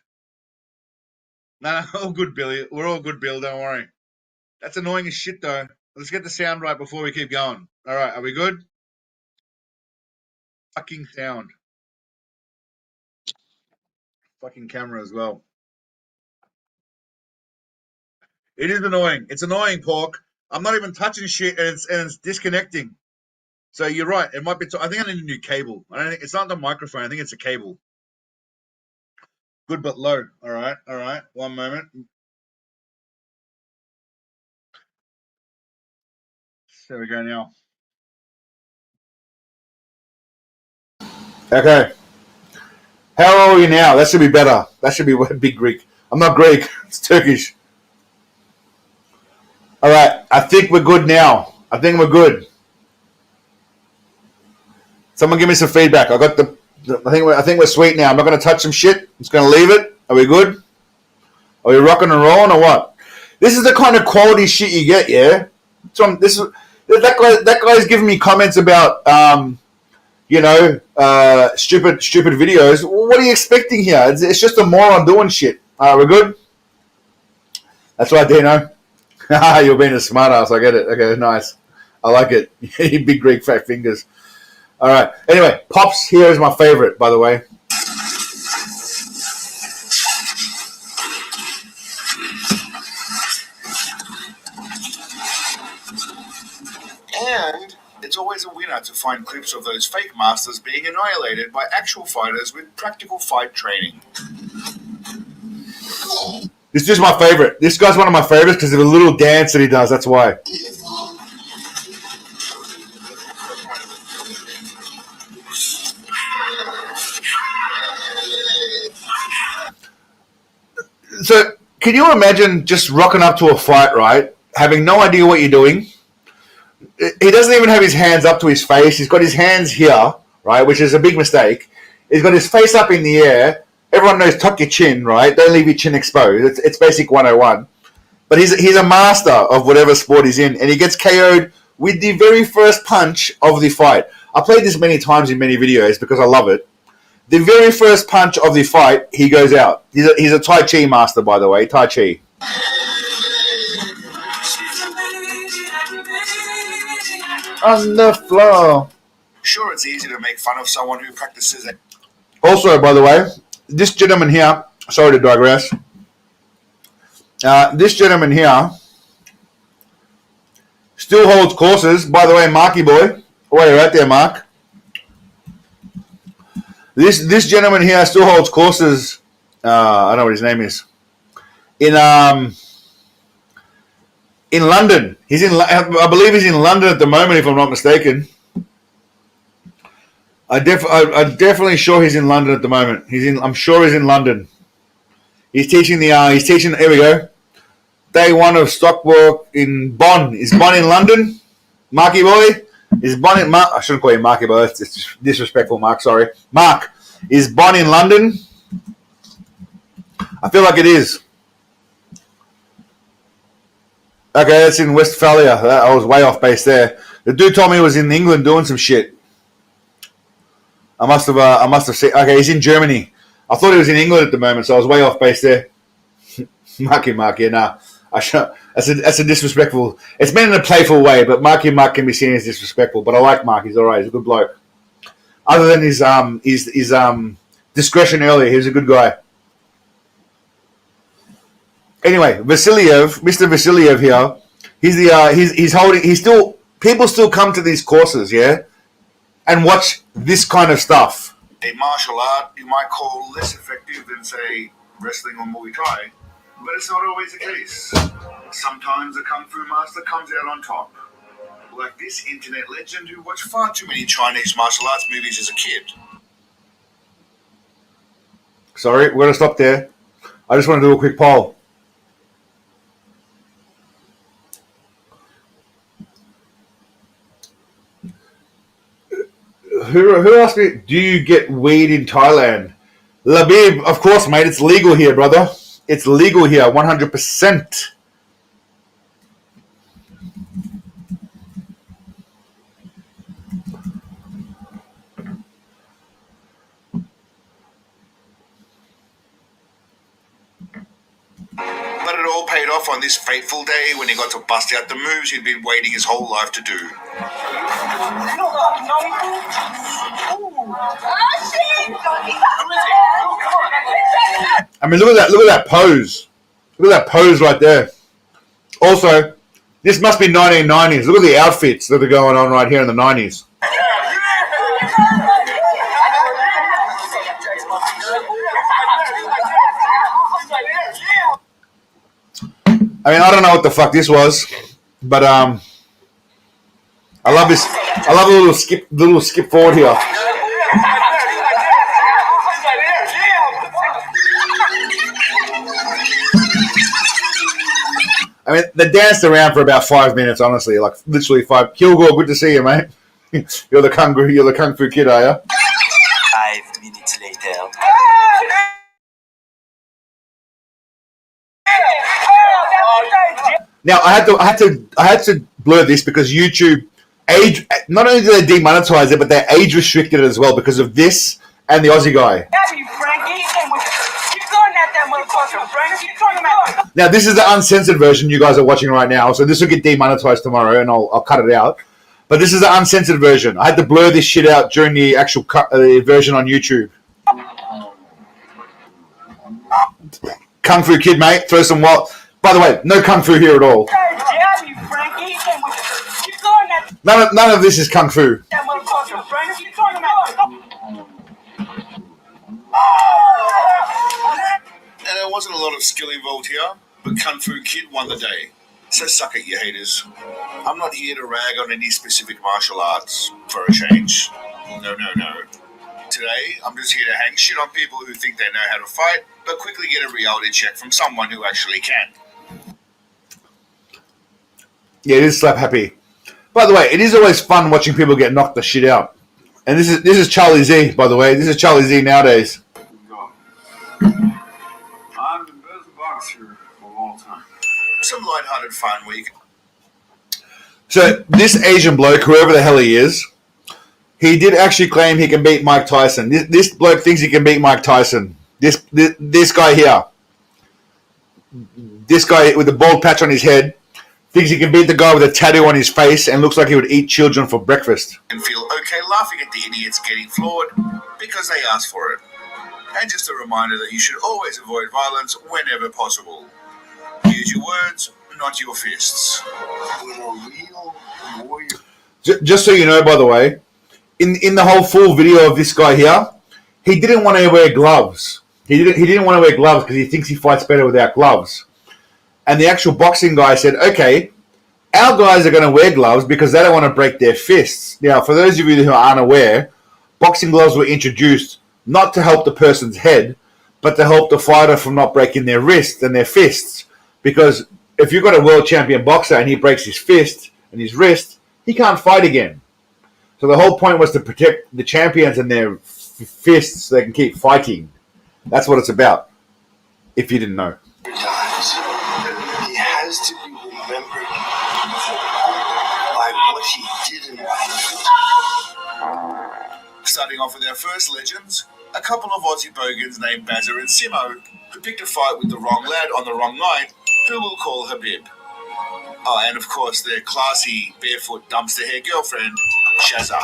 No, all good, Billy. We're all good, Bill. Don't worry. That's annoying as shit, though. Let's get the sound right before we keep going. All right, are we good? Fucking sound. Fucking camera as well. It is annoying. It's annoying, Pork. I'm not even touching shit, and it's disconnecting. So you're right. It might be. I think I need a new cable. I don't think it's not the microphone. I think it's a cable. Good but low. All right. 1 moment. There we go now. Okay. How are we now? That should be better. That should be big Greek. I'm not Greek. It's Turkish. All right. I think we're good now. I think we're good. Someone give me some feedback. I got I think we're sweet now. I'm not going to touch some shit. I'm just going to leave it. Are we good? Are we rocking and rolling or what? This is the kind of quality shit you get, yeah. So that guy's giving me comments about stupid videos. What are you expecting here? It's just a moron doing shit. All right, we're good. That's right, Dino. You're being a smartass. I get it. Okay, nice. I like it. Big Greek fat fingers. All right. Anyway, Pops here is my favorite, by the way. And it's always a winner to find clips of those fake masters being annihilated by actual fighters with practical fight training. This is my favorite. This guy's one of my favorites because of a little dance that he does. That's why. So, can you imagine just rocking up to a fight, right? Having no idea what you're doing. He doesn't even have his hands up to his face. He's got his hands here, right, which is a big mistake. He's got his face up in the air. Everyone knows tuck your chin, right? Don't leave your chin exposed. It's basic 101. But he's a master of whatever sport he's in, and he gets KO'd with the very first punch of the fight. I played this many times in many videos because I love it. The very first punch of the fight, he goes out. He's a Tai Chi master, by the way, Tai Chi. On the floor. Sure, it's easy to make fun of someone who practices it. Also, by the way, this gentleman here, sorry to digress, this gentleman here still holds courses. By the way, Marky boy, wait, right there, Mark. This gentleman here still holds courses. I don't know what his name is. In London. I believe he's in London at the moment, if I'm not mistaken. I'm definitely sure he's in London at the moment. I'm sure he's in London. He's teaching here we go. Day one of Stockwork in Bonn. Is Bonn in London? Marky boy? Is Bonn in I shouldn't call him Marky boy. It's disrespectful, Mark. Sorry. Mark, is Bonn in London? I feel like it is. Okay, that's in Westphalia. I was way off base there. The dude told me he was in England doing some shit. I must have seen. Okay, he's in Germany. I thought he was in England at the moment, so I was way off base there. Marky, yeah, nah. That's a disrespectful. It's meant in a playful way, but Marky Mark can be seen as disrespectful. But I like Mark. He's alright. He's a good bloke. Other than his discretion earlier, he was a good guy. Anyway, Mr. Vasiliev here. People still come to these courses, yeah, and watch this kind of stuff. A martial art you might call less effective than, say, wrestling or Muay Thai, but it's not always the case. Sometimes the Kung Fu master comes out on top. Like this internet legend who watched far too many Chinese martial arts movies as a kid. Sorry, we're going to stop there. I just want to do a quick poll. Who asked me, do you get weed in Thailand? Labib, of course, mate. It's legal here, brother. It's legal here, 100%. But it all paid off on this fateful day when he got to bust out the moves he'd been waiting his whole life to do. I mean, look at that pose. Look at that pose right there. Also, this must be 1990s. Look at the outfits that are going on right here in the 90s. I mean, I don't know what the fuck this was, but I love this. I love the little skip forward here. I mean, they danced around for about 5 minutes, honestly, like literally 5. Kilgore, good to see you, mate. You're the Kung Fu kid, are you? 5 minutes later. Now I had to blur this because YouTube age. Not only do they demonetize it, but they age restricted it as well because of this and the Aussie guy. Now this is the uncensored version you guys are watching right now, so this will get demonetized tomorrow, and I'll cut it out. But this is the uncensored version. I had to blur this shit out during the actual version on YouTube. Kung Fu kid, mate. Throw some wild. By the way, no Kung Fu here at all. None of this is kung fu. That motherfucker, Brandon. You talking about? And there wasn't a lot of skill involved here, but Kung Fu Kid won the day. So suck it, you haters. I'm not here to rag on any specific martial arts for a change. No. Today, I'm just here to hang shit on people who think they know how to fight, but quickly get a reality check from someone who actually can. Yeah, it is slap happy. By the way, it is always fun watching people get knocked the shit out. And this is Charlie Z, by the way. This is Charlie Z nowadays. I'm the best boxer of all time. Some lighthearted fun where you can... So this Asian bloke, whoever the hell he is, he did actually claim he can beat Mike Tyson. This bloke thinks he can beat Mike Tyson. This guy here, this guy with the bald patch on his head, thinks he can beat the guy with a tattoo on his face and looks like he would eat children for breakfast. and feel okay laughing at the idiots getting floored because they asked for it. And just a reminder that you should always avoid violence whenever possible. Use your words, not your fists. With a real warrior. Just so you know, by the way, in the whole full video of this guy here, he didn't want to wear gloves. He didn't want to wear gloves because he thinks he fights better without gloves. And the actual boxing guy said, okay, our guys are going to wear gloves because they don't want to break their fists. Now, for those of you who aren't aware, boxing gloves were introduced not to help the person's head, but to help the fighter from not breaking their wrists and their fists. Because if you've got a world champion boxer and he breaks his fist and his wrist, he can't fight again. So the whole point was to protect the champions and their fists so they can keep fighting. That's what it's about, if you didn't know. He has to be remembered by what he did in life. Starting off with our first legends, a couple of Aussie bogans named Bazza and Simo, who picked a fight with the wrong lad on the wrong night, who we'll call Habib. Oh, and of course their classy, barefoot, dumpster hair girlfriend, Shazza.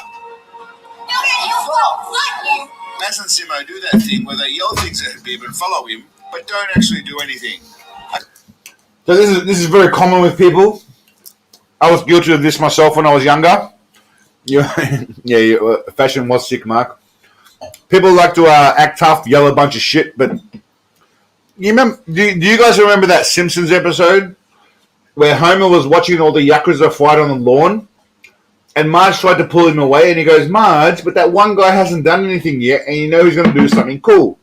Baz and Simo do that thing where they yell things at Habib and follow him, but don't actually do anything. So this is very common with people. I was guilty of this myself when I was younger. Fashion was sick, Mark. People like to act tough, yell a bunch of shit, but you remember? Do you guys remember that Simpsons episode where Homer was watching all the Yakuza fight on the lawn, and Marge tried to pull him away, and he goes, "Marge, but that one guy hasn't done anything yet, and you know he's going to do something cool."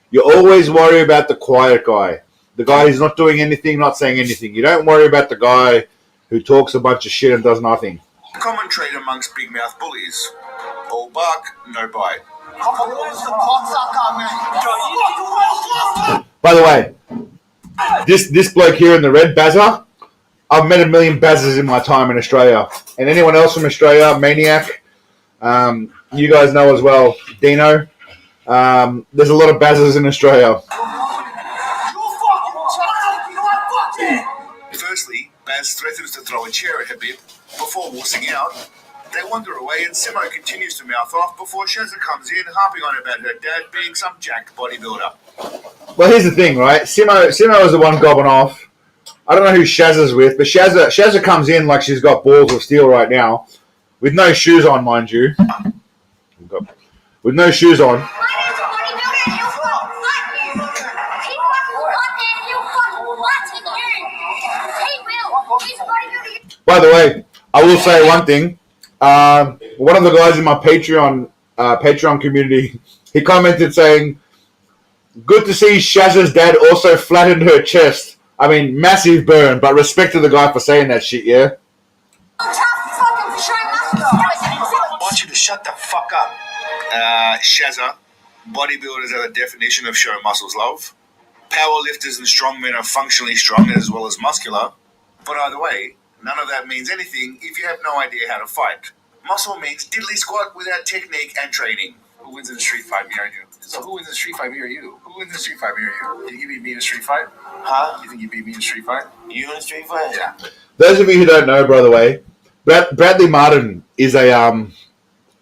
You always worry about the quiet guy, the guy who's not doing anything, not saying anything. You don't worry about the guy who talks a bunch of shit and does nothing. A common trait amongst big mouth bullies. All bark, no bite. By the way, this bloke here in the red, Bazza, I've met a million Bazzas in my time in Australia. And anyone else from Australia, Maniac, you guys know as well, Dino. There's a lot of Bazzas in Australia. Firstly, Baz threatens to throw a chair at Habib before wussing out. They wander away and Simo continues to mouth off before Shazza comes in, harping on about her dad being some jacked bodybuilder. Well, here's the thing, right? Simo is the one gobbing off. I don't know who Shazza's with, but Shazza comes in like she's got balls of steel right now, with no shoes on, mind you. With no shoes on. By the way, I will say one thing. One of the guys in my Patreon community, he commented saying, "Good to see Shazza's dad also flattened her chest. I mean, massive burn, but respect to the guy for saying that shit, yeah?" I want you to shut the fuck up. Shazza, bodybuilders are the definition of show muscles love. Powerlifters and strongmen are functionally strong as well as muscular. But either way, none of that means anything if you have no idea how to fight. Muscle means diddly squat without technique and training. Who wins in a street fight, me or you? So who wins in a street fight, me or you? Who wins in a street fight, me or you? You think you beat me in a street fight? Huh? You think you beat me in a street fight? You in a street fight? Yeah. Those of you who don't know, by the way, Bradley Martin is a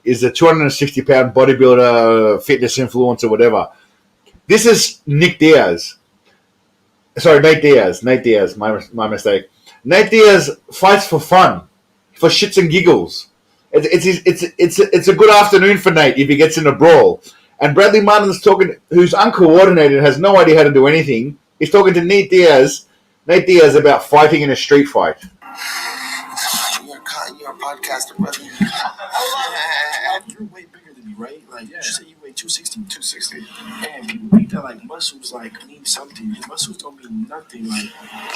260-pound bodybuilder, fitness influencer, whatever. This is Nate Diaz. My mistake. Nate Diaz fights for fun. for shits and giggles. It's a good afternoon for Nate if he gets in a brawl. And Bradley Martin's talking, who's uncoordinated, has no idea how to do anything. He's talking to Nate Diaz about fighting in a street fight. You're a podcaster, brother. You're way bigger than me, right? Like, you say you weigh 260? 260. And people think that, like, muscles, like, mean something. Muscles don't mean nothing. Like,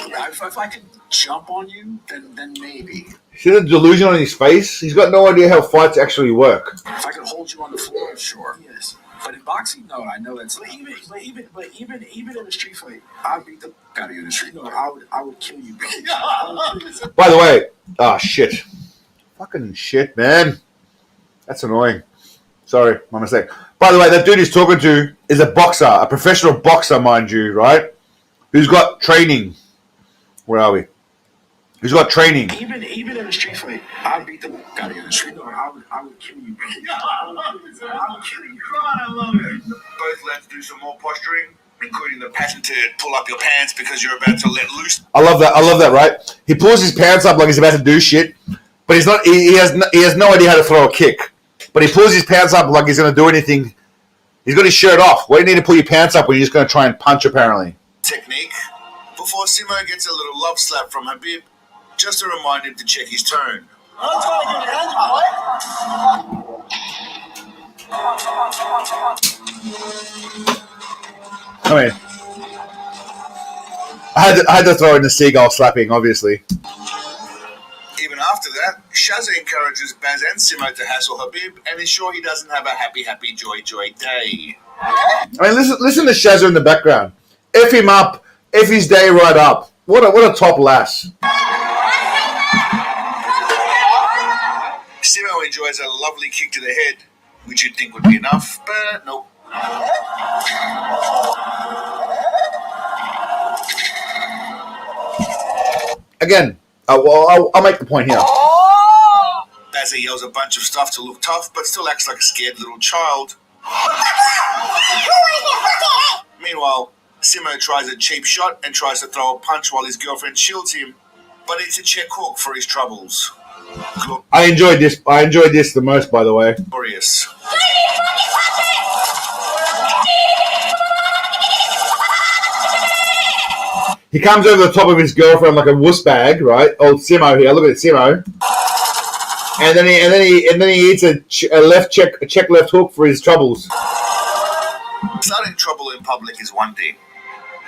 yeah, if I could jump on you, then maybe. See the delusion on his face? He's got no idea how fights actually work. If I could hold you on the floor, sure. Yes. But in boxing, no, I know that's even in a street fight, I'd beat the out of you in the street. No, I would kill you, bro. By the way, oh shit. Fucking shit, man. That's annoying. Sorry, my mistake. By the way, that dude he's talking to is a boxer, a professional boxer, mind you, right? Who's got training. Where are we? Who's got training. Even in a street fight, I'd beat the out of you in the street. No, I would kill you, bro. I would kill you. I love it. Both let's do some more posturing, including the patented pull up your pants because you're about to let loose. I love that, right? He pulls his pants up like he's about to do shit, but he's not. He has no idea how to throw a kick. But he pulls his pants up like he's going to do anything. He's got his shirt off. Why do you need to pull your pants up when you're just going to try and punch, apparently? Technique. Before Simo gets a little love slap from Habib, just to remind him to check his tone. I mean, I had to throw in the seagull slapping, obviously. Even after that, Shazza encourages Baz and Simo to hassle Habib and is sure he doesn't have a happy, joy day. I mean, listen to Shazza in the background. F him up. F his day right up. What a top lass. Simo enjoys a lovely kick to the head, which you'd think would be enough, but nope. Again, I'll make the point here. Bazza yells a bunch of stuff to look tough, but still acts like a scared little child. Meanwhile, Simo tries a cheap shot and tries to throw a punch while his girlfriend shields him, but it's a check hook for his troubles. I enjoyed this the most, by the way. Glorious. He comes over the top of his girlfriend like a wuss bag, right? Old Simo here. Look at Simo. And then he eats a check left hook for his troubles. Starting trouble in public is one thing,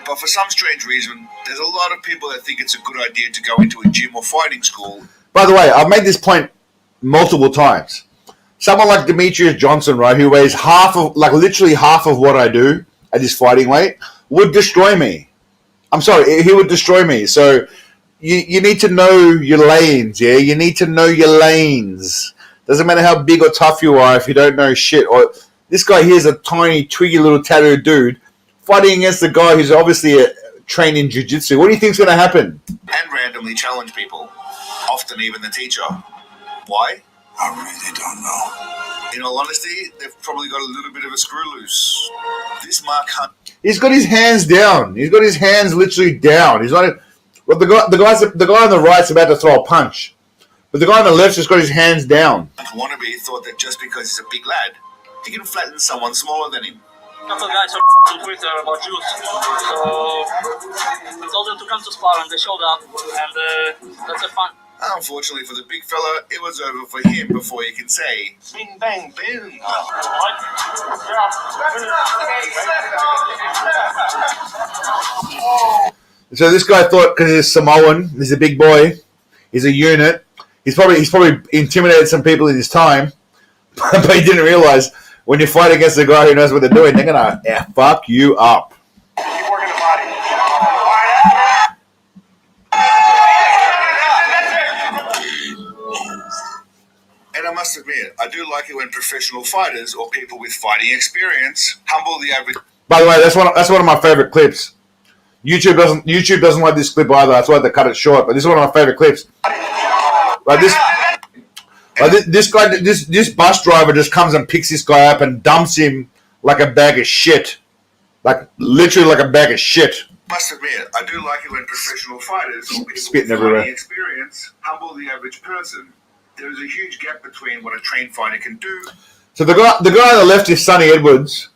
but for some strange reason, there's a lot of people that think it's a good idea to go into a gym or fighting school. By the way, I've made this point multiple times. Someone like Demetrius Johnson, right, who weighs literally half of what I do at his fighting weight, would destroy me. I'm sorry, he would destroy me. So you need to know your lanes, yeah? You need to know your lanes. Doesn't matter how big or tough you are if you don't know shit. Or this guy here is a tiny, twiggy little tattooed dude fighting against a guy who's obviously trained in jiu-jitsu. What do you think's going to happen? And randomly challenge people, often even the teacher. Why? I really don't know. In all honesty, they've probably got a little bit of a screw loose. This Mark Hunt... He's got his hands down. He's got his hands literally down. He's not... Well, the guy on the right's about to throw a punch. But the guy on the left's just got his hands down. Wannabe thought that just because he's a big lad, he can flatten someone smaller than him. Couple guys on Twitter about juice, so I told them to come to spar and they showed up, and that's a fun. Unfortunately for the big fella, it was over for him before he can say, Bing, bang, boom. So this guy thought because he's Samoan, he's a big boy, he's a unit. He's probably intimidated some people in his time, but he didn't realize when you fight against a guy who knows what they're doing, they're gonna fuck you up. Keep working the body. and I must admit, I do like it when professional fighters or people with fighting experience humble the average. By the way, that's one of my favorite clips. YouTube doesn't like this clip either. That's why they cut it short. But this is one of my favorite clips. This bus driver just comes and picks this guy up and dumps him like a bag of shit, like literally like a bag of shit. Must admit, I do like it when professional fighters or people Spitting with everywhere. fighting experience humble the average person. There is a huge gap between what a trained fighter can do. So the guy on the left is Sonny Edwards,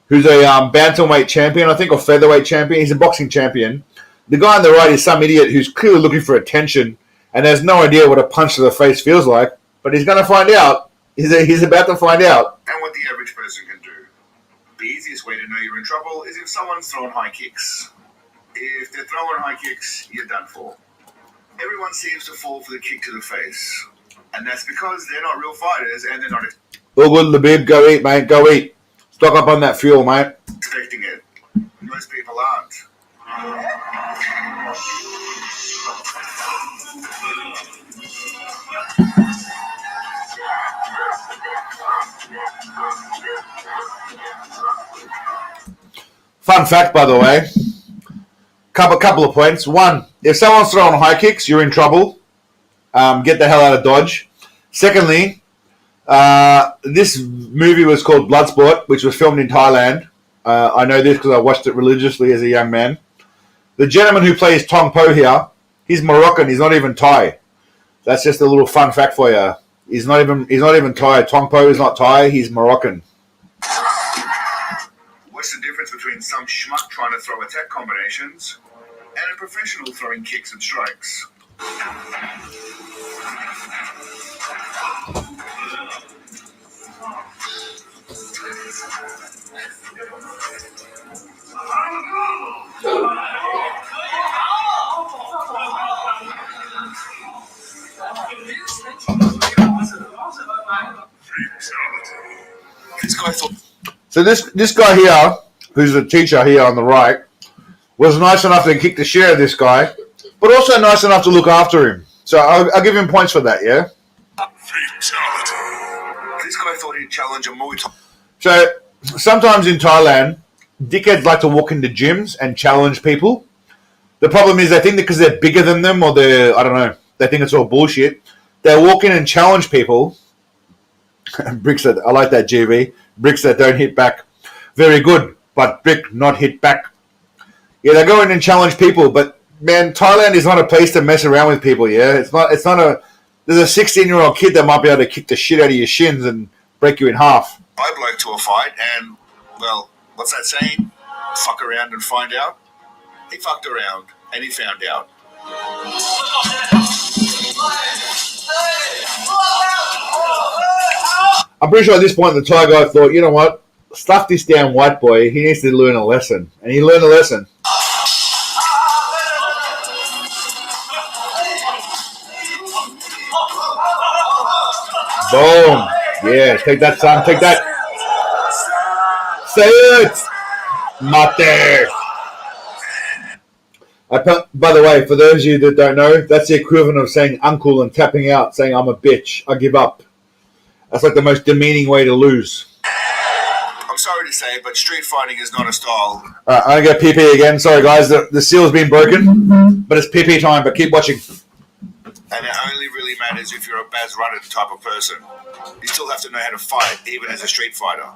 who's a bantamweight champion, I think, or featherweight champion. He's a boxing champion. The guy on the right is some idiot who's clearly looking for attention and has no idea what a punch to the face feels like. But he's going to find out. He's about to find out. And what the average person can do. The easiest way to know you're in trouble is if someone's throwing high kicks. If they're throwing high kicks, you're done for. Everyone seems to fall for the kick to the face. And that's because they're not real fighters and they're not All good, Labib. Go eat, mate. Go eat. Stock up on that fuel, mate. expecting it. Most people aren't. Fun fact, by the way. Couple of points. One, if someone's throwing high kicks, you're in trouble. Get the hell out of Dodge. Secondly, this movie was called Bloodsport, which was filmed in Thailand. I know this because I watched it religiously as a young man. The gentleman who plays Tong Po here, he's Moroccan. He's not even Thai. That's just a little fun fact for you. He's not even Thai. Tong Po is not Thai. He's Moroccan. What's the difference between some schmuck trying to throw attack combinations and a professional throwing kicks and strikes? So this guy here, who's the teacher here on the right, was nice enough to kick the shit out of this guy, but also nice enough to look after him. So I'll give him points for that, yeah? This guy thought he'd challenge a Muay Thai. So sometimes in Thailand, dickheads like to walk into gyms and challenge people. The problem is they think that because they're bigger than them or they think it's all bullshit. They walk in and challenge people. Bricks that I like that, GB. Bricks that don't hit back. Very good, but brick not hit back. Yeah, they go in and challenge people, but man, Thailand is not a place to mess around with people, yeah? It's not a there's a 16-year-old kid that might be able to kick the shit out of your shins and break you in half. I bloke to a fight and, well, what's that saying? Fuck around and find out? He fucked around and he found out. I'm pretty sure at this point the Thai guy thought, you know what? Stuff this damn white boy. He needs to learn a lesson. And he learned a lesson. Boom. Yeah, take that, son. Take that. Say it. Mate. By the way, for those of you that don't know, that's the equivalent of saying uncle and tapping out, saying I'm a bitch. I give up. That's like the most demeaning way to lose. I'm sorry to say, but street fighting is not a style. Alright, I'm going to get PP again. Sorry, guys. The seal's been broken. But it's PP time, but keep watching. And it only really matters if you're a Baz Rutten type of person. You still have to know how to fight, even as a street fighter.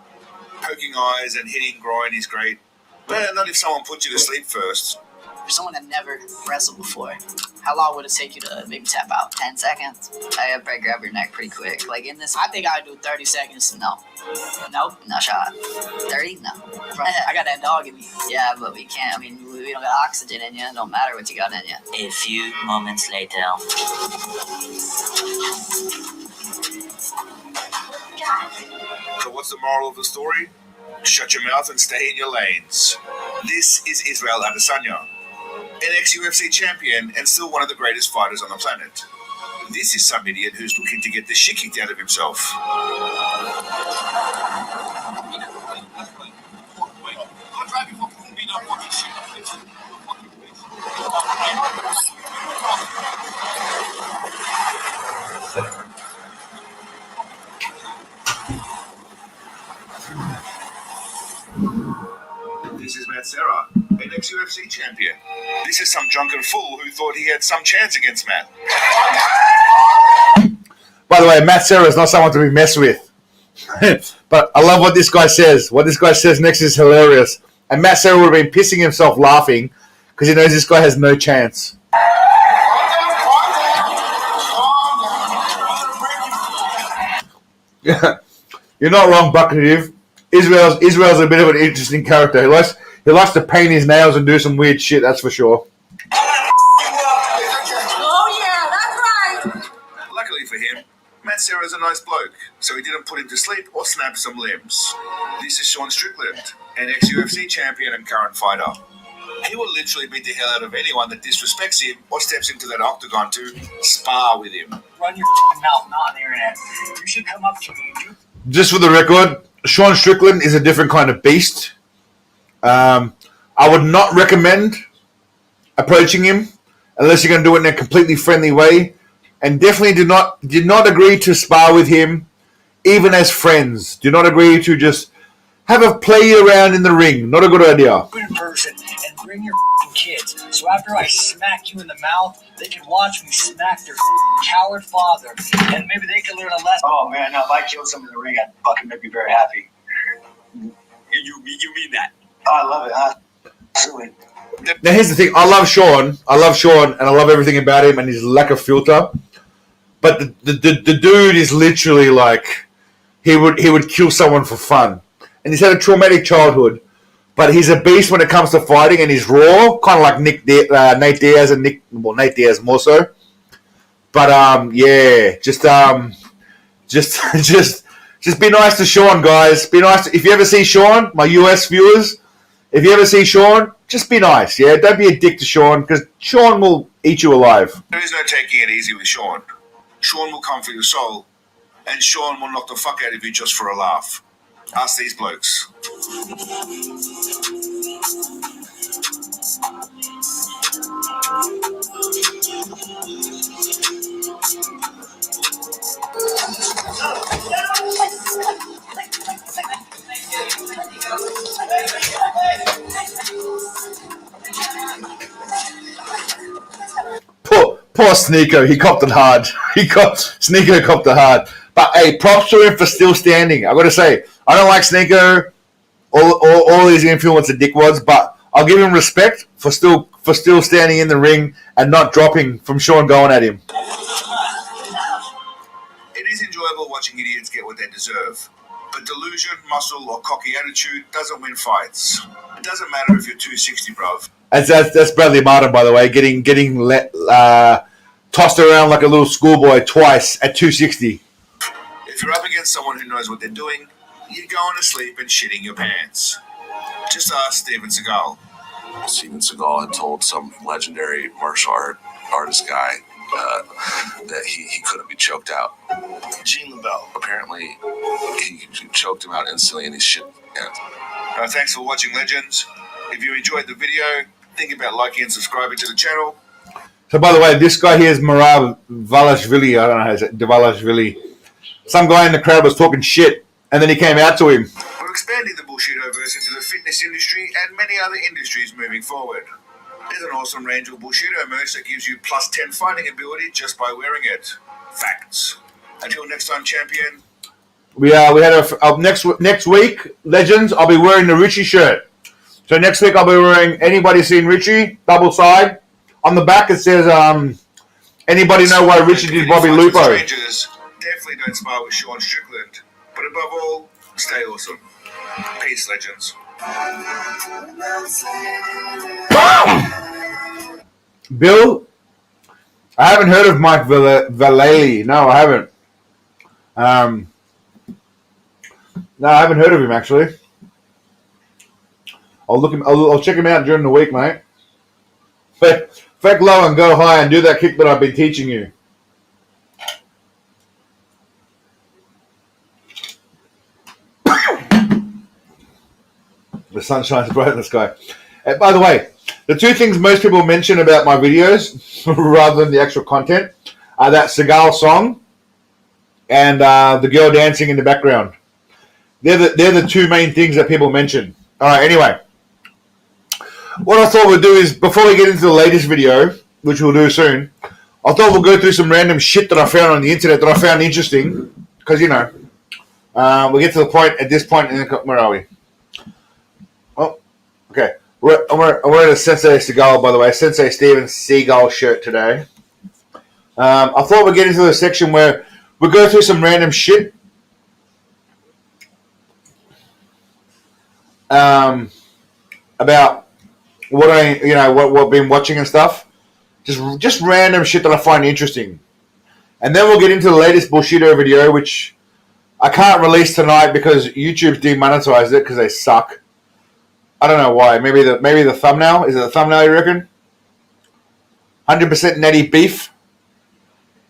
Poking eyes and hitting groin is great, but not if someone puts you to sleep first. For someone that never wrestled before, how long would it take you to maybe tap out? 10 seconds? I probably grab your neck pretty quick. Like in this, I think I would do 30 seconds. No. Nope, no shot. 30? No. I got that dog in me. Yeah, but we can't. I mean, we don't got oxygen in you. It don't matter what you got in you. A few moments later. So what's the moral of the story? Shut your mouth and stay in your lanes. This is Israel Adesanya, an ex-UFC champion and still one of the greatest fighters on the planet. This is some idiot who's looking to get the shit kicked out of himself. This is Matt Serra, an ex-UFC champion. This is some drunken fool who thought he had some chance against Matt. By the way, Matt Serra is not someone to be messed with. But I love what this guy says. What this guy says next is hilarious. And Matt Serra would have been pissing himself laughing because he knows this guy has no chance. You're not wrong, Bucketive. Israel's a bit of an interesting character. He likes to paint his nails and do some weird shit. That's for sure. Oh yeah, that's right. Luckily for him, Matt Serra's a nice bloke, so he didn't put him to sleep or snap some limbs. This is Sean Strickland, an ex-UFC champion and current fighter. He will literally beat the hell out of anyone that disrespects him or steps into that octagon to spar with him. Run your mouth, not on the internet. You should come up to me. Just for the record, Sean Strickland is a different kind of beast. I would not recommend approaching him unless you're going to do it in a completely friendly way, and definitely did not agree to spar with him, even as friends. Do not agree to just have a play around in the ring. Not a good idea. In person and bring your kids. So after I smack you in the mouth, they can watch me smack their coward father, and maybe they can learn a lesson. Oh man, no, if I killed someone in the ring, I'd fucking make me very happy. You mean that? Oh, I love it. Absolutely. Now here's the thing. I love Sean, and I love everything about him and his lack of filter. But the dude is literally like he would kill someone for fun, and he's had a traumatic childhood. But he's a beast when it comes to fighting, and he's raw, kind of like Nate Diaz and Nate Diaz more so. But just be nice to Sean, guys. Be nice. If you ever see Sean, my US viewers, if you ever see Sean, just be nice. Yeah, don't be a dick to Sean, because Sean will eat you alive. There is no taking it easy with Sean. Sean will come for your soul, and Sean will knock the fuck out of you just for a laugh. Ask these blokes. Poor Sneeko, he copped it hard. Sneeko copped it hard. But hey, props to him for still standing. I got to say, I don't like Sneeko, all his influence and dickwads, but I'll give him respect for still standing in the ring and not dropping from Sean going at him. It is enjoyable watching idiots get what they deserve. But delusion, muscle, or cocky attitude doesn't win fights. It doesn't matter if you're 260, bruv. That's Bradley Martin, by the way, getting tossed around like a little schoolboy twice at 260. If you're up against someone who knows what they're doing, you're going to sleep and shitting your pants. Just ask Steven Seagal. Steven Seagal had told some legendary martial artist guy that he couldn't be choked out. Gene LaBelle. Apparently, he choked him out instantly, and he shit. Yeah. Thanks for watching, legends. If you enjoyed the video, think about liking and subscribing to the channel. So, by the way, this guy here is Marav Valashvili. I don't know how to say it. Valashvili. Some guy in the crowd was talking shit, and then he came out to him. We're expanding the Bullshittoverse into the fitness industry and many other industries moving forward. There's an awesome range of Bullshitto merch that gives you plus 10 fighting ability just by wearing it. Facts. Until next time, champion. We had next week, legends. I'll be wearing the Richie shirt. So next week I'll be wearing Anybody Seen Richie double side. On the back it says anybody know why Richie did Bobby Lupo. Strangers, definitely don't spar with Sean Strickland. But above all, stay awesome. Peace, legends. Bill, I haven't heard of Mike Vallely. No, I haven't. No, I haven't heard of him actually. I'll check him out during the week, mate. Fake low and go high and do that kick that I've been teaching you. The sun shines bright in the sky. By the way, the two things most people mention about my videos, rather than the actual content, are that Seagal song and the girl dancing in the background. They're the two main things that people mention. All right, anyway. What I thought we'd do is, before we get into the latest video, which we'll do soon, I thought we'll go through some random shit that I found on the internet that I found interesting. Because, you know, we get to the point, at this point, where are we? Oh, okay. I'm wearing a Sensei Seagal, by the way, Sensei Steven Seagal shirt today. I thought we'd get into the section where we go through some random shit about what what I've been watching and stuff. Just random shit that I find interesting. And then we'll get into the latest Bushido video, which I can't release tonight because YouTube's demonetized it because they suck. I don't know why. Maybe the thumbnail. Is it the thumbnail, you reckon? 100% netty beef.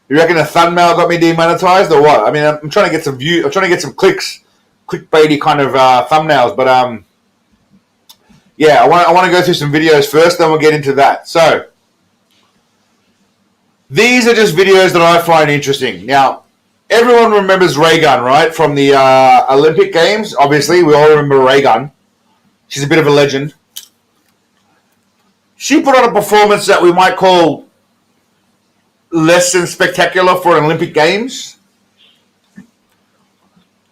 You reckon the thumbnail got me demonetized or what? I mean, I'm trying to get some views. I'm trying to get some clicks, clickbaity kind of thumbnails. But yeah, I want to go through some videos first. Then we'll get into that. So these are just videos that I find interesting. Now, everyone remembers Raygun, right? From the Olympic Games. Obviously, we all remember Raygun. She's a bit of a legend. She put on a performance that we might call less than spectacular for an Olympic Games.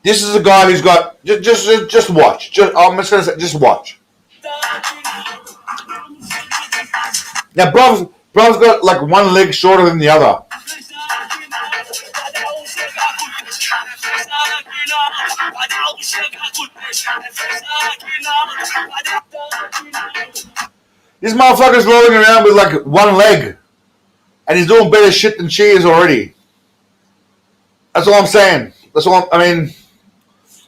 This is a guy who's got just watch. I'm just gonna say, just watch. Now, Brov's got like one leg shorter than the other. This motherfucker's rolling around with like one leg. And he's doing better shit than she is already. That's all I'm saying.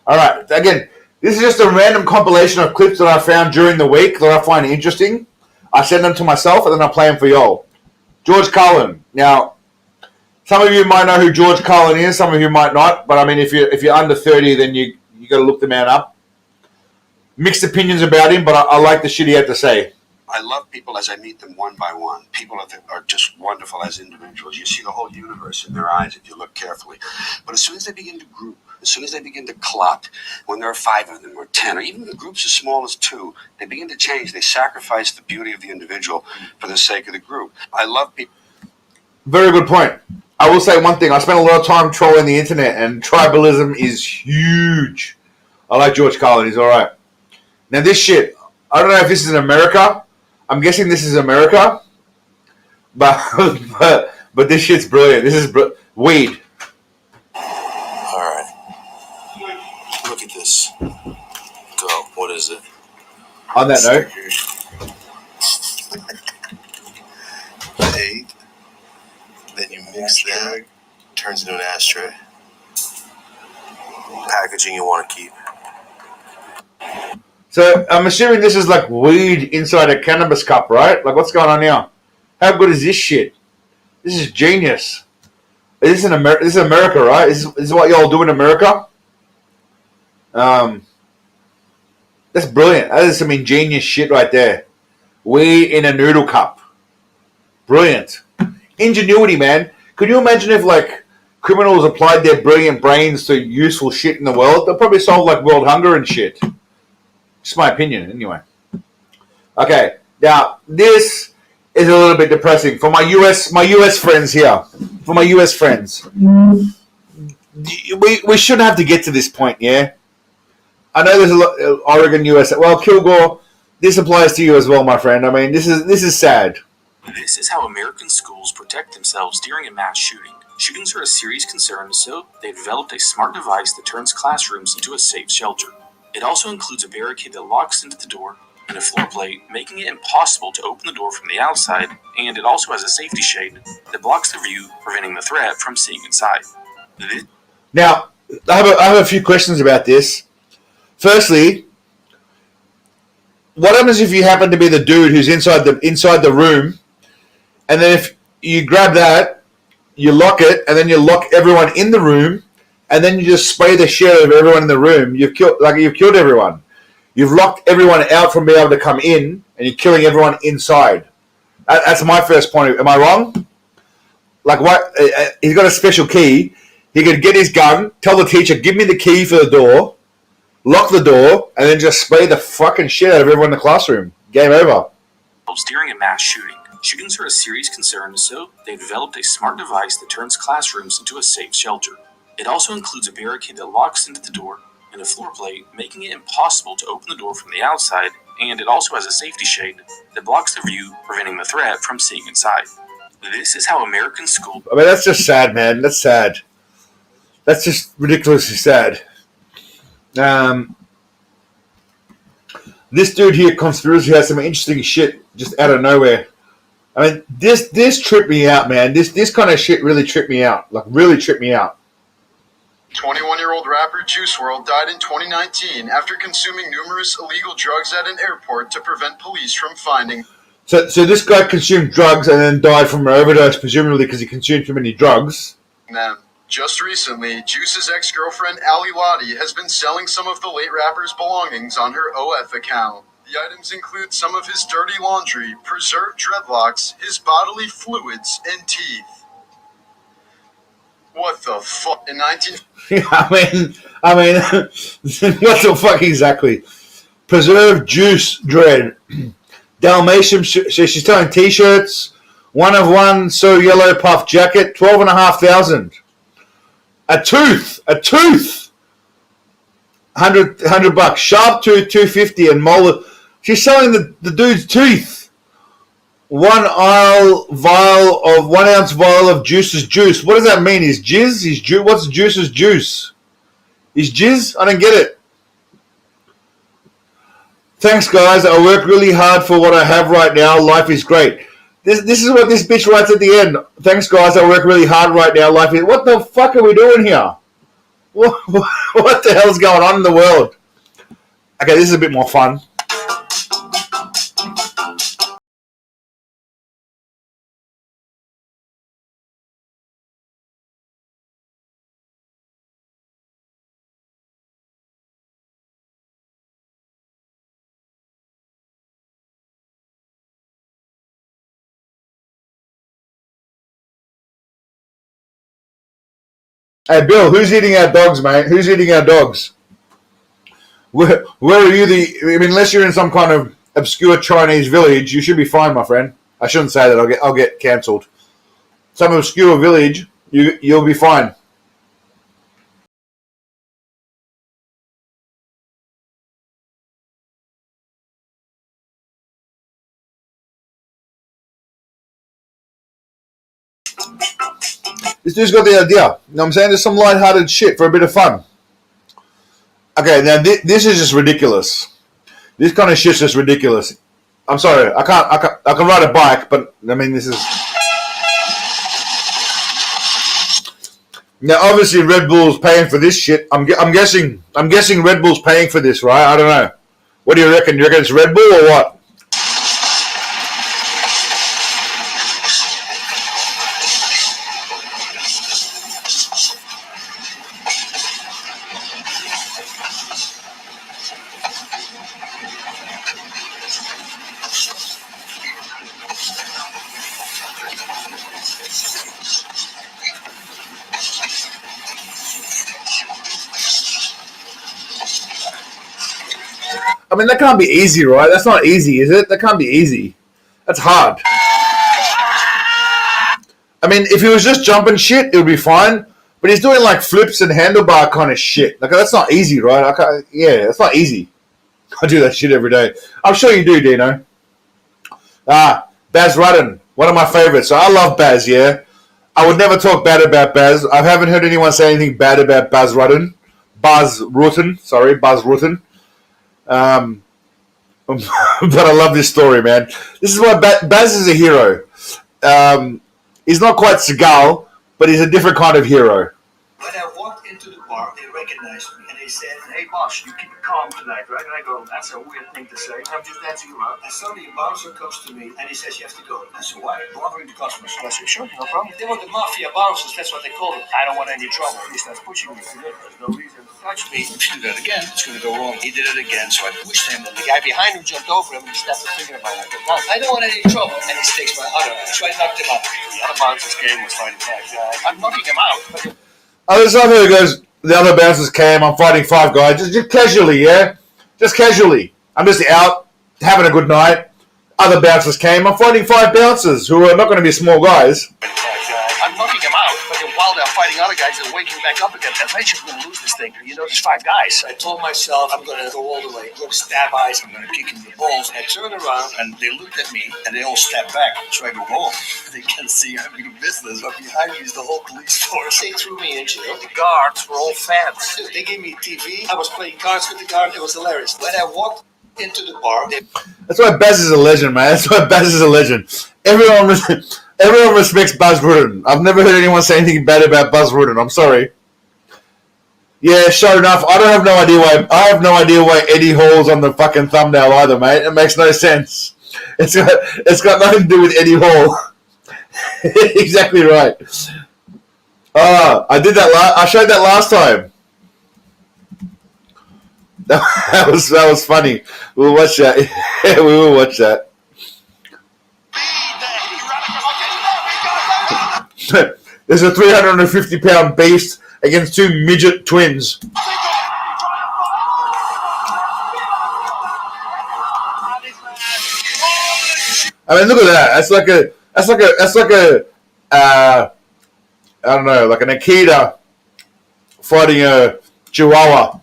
Alright, again, this is just a random compilation of clips that I found during the week that I find interesting. I send them to myself and then I play them for y'all. George Carlin. Now, some of you might know who George Carlin is, some of you might not. But I mean, if you're under 30, then you got to look the man up. Mixed opinions about him, but I like the shit he had to say. I love people as I meet them one by one. People are just wonderful as individuals. You see the whole universe in their eyes if you look carefully. But as soon as they begin to group, as soon as they begin to clot, when there are 5 of them or 10, or even the groups as small as 2, they begin to change. They sacrifice the beauty of the individual for the sake of the group. I love people. Very good point. I will say one thing. I spent a lot of time trolling the internet, and tribalism is huge. I like George Carlin. He's all right. Now, this shit, I don't know if this is in America. I'm guessing this is America, but this shit's brilliant. This is weed. All right, look at this. Go. What is it? On that note, 8. Then you mix that. Turns into an ashtray. Packaging you want to keep. So I'm assuming this is like weed inside a cannabis cup, right? Like, what's going on here? How good is this shit? This is genius. This is America, right? This is what y'all do in America. That's brilliant. That is some ingenious shit right there. Weed in a noodle cup. Brilliant. Ingenuity, man. Could you imagine if like criminals applied their brilliant brains to useful shit in the world? They'll probably solve like world hunger and shit. Just my opinion, anyway. Okay, now this is a little bit depressing for my US friends here. For my US friends, we shouldn't have to get to this point, yeah. I know there's a lot, Oregon, US. Well, Kilgore, this applies to you as well, my friend. I mean, this is sad. This is how American schools protect themselves during a mass shooting. Shootings are a serious concern, so they've developed a smart device that turns classrooms into a safe shelter. It also includes a barricade that locks into the door and a floor plate, making it impossible to open the door from the outside, and it also has a safety shade that blocks the view, preventing the threat from seeing inside. Now, I have a few questions about this. Firstly, what happens if you happen to be the dude who's inside the room, and then if you grab that, you lock it, and then you lock everyone in the room, and then you just spray the shit out of everyone in the room? You've killed everyone. You've locked everyone out from being able to come in, and you're killing everyone inside. That's my first point of view. Am I wrong? Like, what? He's got a special key. He could get his gun, tell the teacher, give me the key for the door, lock the door, and then just spray the fucking shit out of everyone in the classroom. Game over. During a mass shooting, shootings are a serious concern, so they've developed a smart device that turns classrooms into a safe shelter. It also includes a barricade that locks into the door and a floor plate, making it impossible to open the door from the outside, and it also has a safety shade that blocks the view, preventing the threat from seeing inside. This is how American schools... I mean, that's just sad, man. That's sad. That's just ridiculously sad. This dude here, Conspiracy, has some interesting shit just out of nowhere. I mean, this tripped me out, man. This kind of shit really tripped me out. Like, really tripped me out. 21-year-old rapper Juice WRLD died in 2019 after consuming numerous illegal drugs at an airport to prevent police from finding. So this guy consumed drugs and then died from an overdose, presumably because he consumed too many drugs. Them. Just recently, Juice's ex-girlfriend Ali Lottie has been selling some of the late rapper's belongings on her OF account. The items include some of his dirty laundry, preserved dreadlocks, his bodily fluids, and teeth. What the fuck? In 19... I mean, what the fuck exactly? Preserved juice dread. Dalmatian, she's selling t-shirts, one of one, so yellow puff jacket, 12,500. A tooth, $100. Sharp tooth, 250, and molar. She's selling the dude's teeth. 1 ounce vial of Juice's juice. What does that mean? Is jizz? What's Juice's juice? Is jizz? I don't get it. Thanks, guys. I work really hard for what I have right now. Life is great. This is what this bitch writes at the end. Thanks, guys. I work really hard right now. Life is... What the fuck are we doing here? What the hell's going on in the world? Okay, this is a bit more fun. Hey, Bill, who's eating our dogs, mate? Who's eating our dogs? Where are you? I mean, unless you're in some kind of obscure Chinese village, you should be fine, my friend. I shouldn't say that. I'll get cancelled. Some obscure village, you'll be fine. This dude's got the idea. You know what I'm saying? There's some lighthearted shit for a bit of fun. Okay, now this is just ridiculous. This kind of shit's just ridiculous. I'm sorry, I can ride a bike, but I mean, this is... Now, obviously, Red Bull's paying for this shit. I'm guessing Red Bull's paying for this, right? I don't know. What do you reckon? Do you reckon it's Red Bull or what? I mean, that can't be easy, right? That's not easy, is it? That can't be easy. That's hard. I mean, if he was just jumping shit, it would be fine. But he's doing like flips and handlebar kind of shit. Like, that's not easy, right? That's not easy. I do that shit every day. I'm sure you do, Dino. Baz Rutten, one of my favorites. So I love Baz, yeah. I would never talk bad about Baz. I haven't heard anyone say anything bad about Baz Rutten. Baz Rutten. But I love this story, man. This is why Baz is a hero. He's not quite Seagal, but he's a different kind of hero. When I walked into the bar, they recognized me and they said, "Hey, boss, you keep it calm tonight, right?" And I go, "That's a weird thing to say. I'm just dancing around." And suddenly a bouncer comes to me and he says, "You have to go." I said, "Why?" "Bothering the customers." I said, "Sure, no problem." They were the mafia bouncers, that's what they call it. I don't want any trouble. He starts pushing me. There's no reason to touch me. If you do that again, it's going to go wrong. He did it again, so I pushed him. And the guy behind him jumped over him and he snapped his finger in my eye. I don't want any trouble. And he stakes my other eye. So I knocked him out. The other bouncer's game was fighting back. I'm knocking him out. There's something that goes, the other bouncers came, I'm fighting 5 guys, just casually, yeah? Just casually. I'm just out, having a good night. Other bouncers came, I'm fighting 5 bouncers who are not going to be small guys. I'm knocking him out, but while they're fighting other guys, they're waking back up again. Eventually, I'm going to lose this thing. You know, there's 5 guys. I told myself, I'm going to go all the way. I'm going to stab eyes, I'm going to kick him in the balls. I turned around, and they looked at me, and they all stepped back. So I go, whoa, they can see I'm in business. But behind me is the whole police force. They threw me in jail. The guards were all fans. Dude, they gave me TV. I was playing cards with the guard. It was hilarious. When I walked... into the bar. That's why Baz is a legend, man. That's why Baz is a legend. Everyone respects Baz Rutten. I've never heard anyone say anything bad about Baz Rutten. I'm sorry. Yeah, sure enough. I have no idea why Eddie Hall's on the fucking thumbnail either, mate. It makes no sense. It's got nothing to do with Eddie Hall. Exactly right. I did that. I showed that last time. That was funny. We'll watch that. Yeah, we will watch that. There's a 350-pound beast against two midget twins. I mean, look at that. That's like a I don't know, like an Akita fighting a Chihuahua.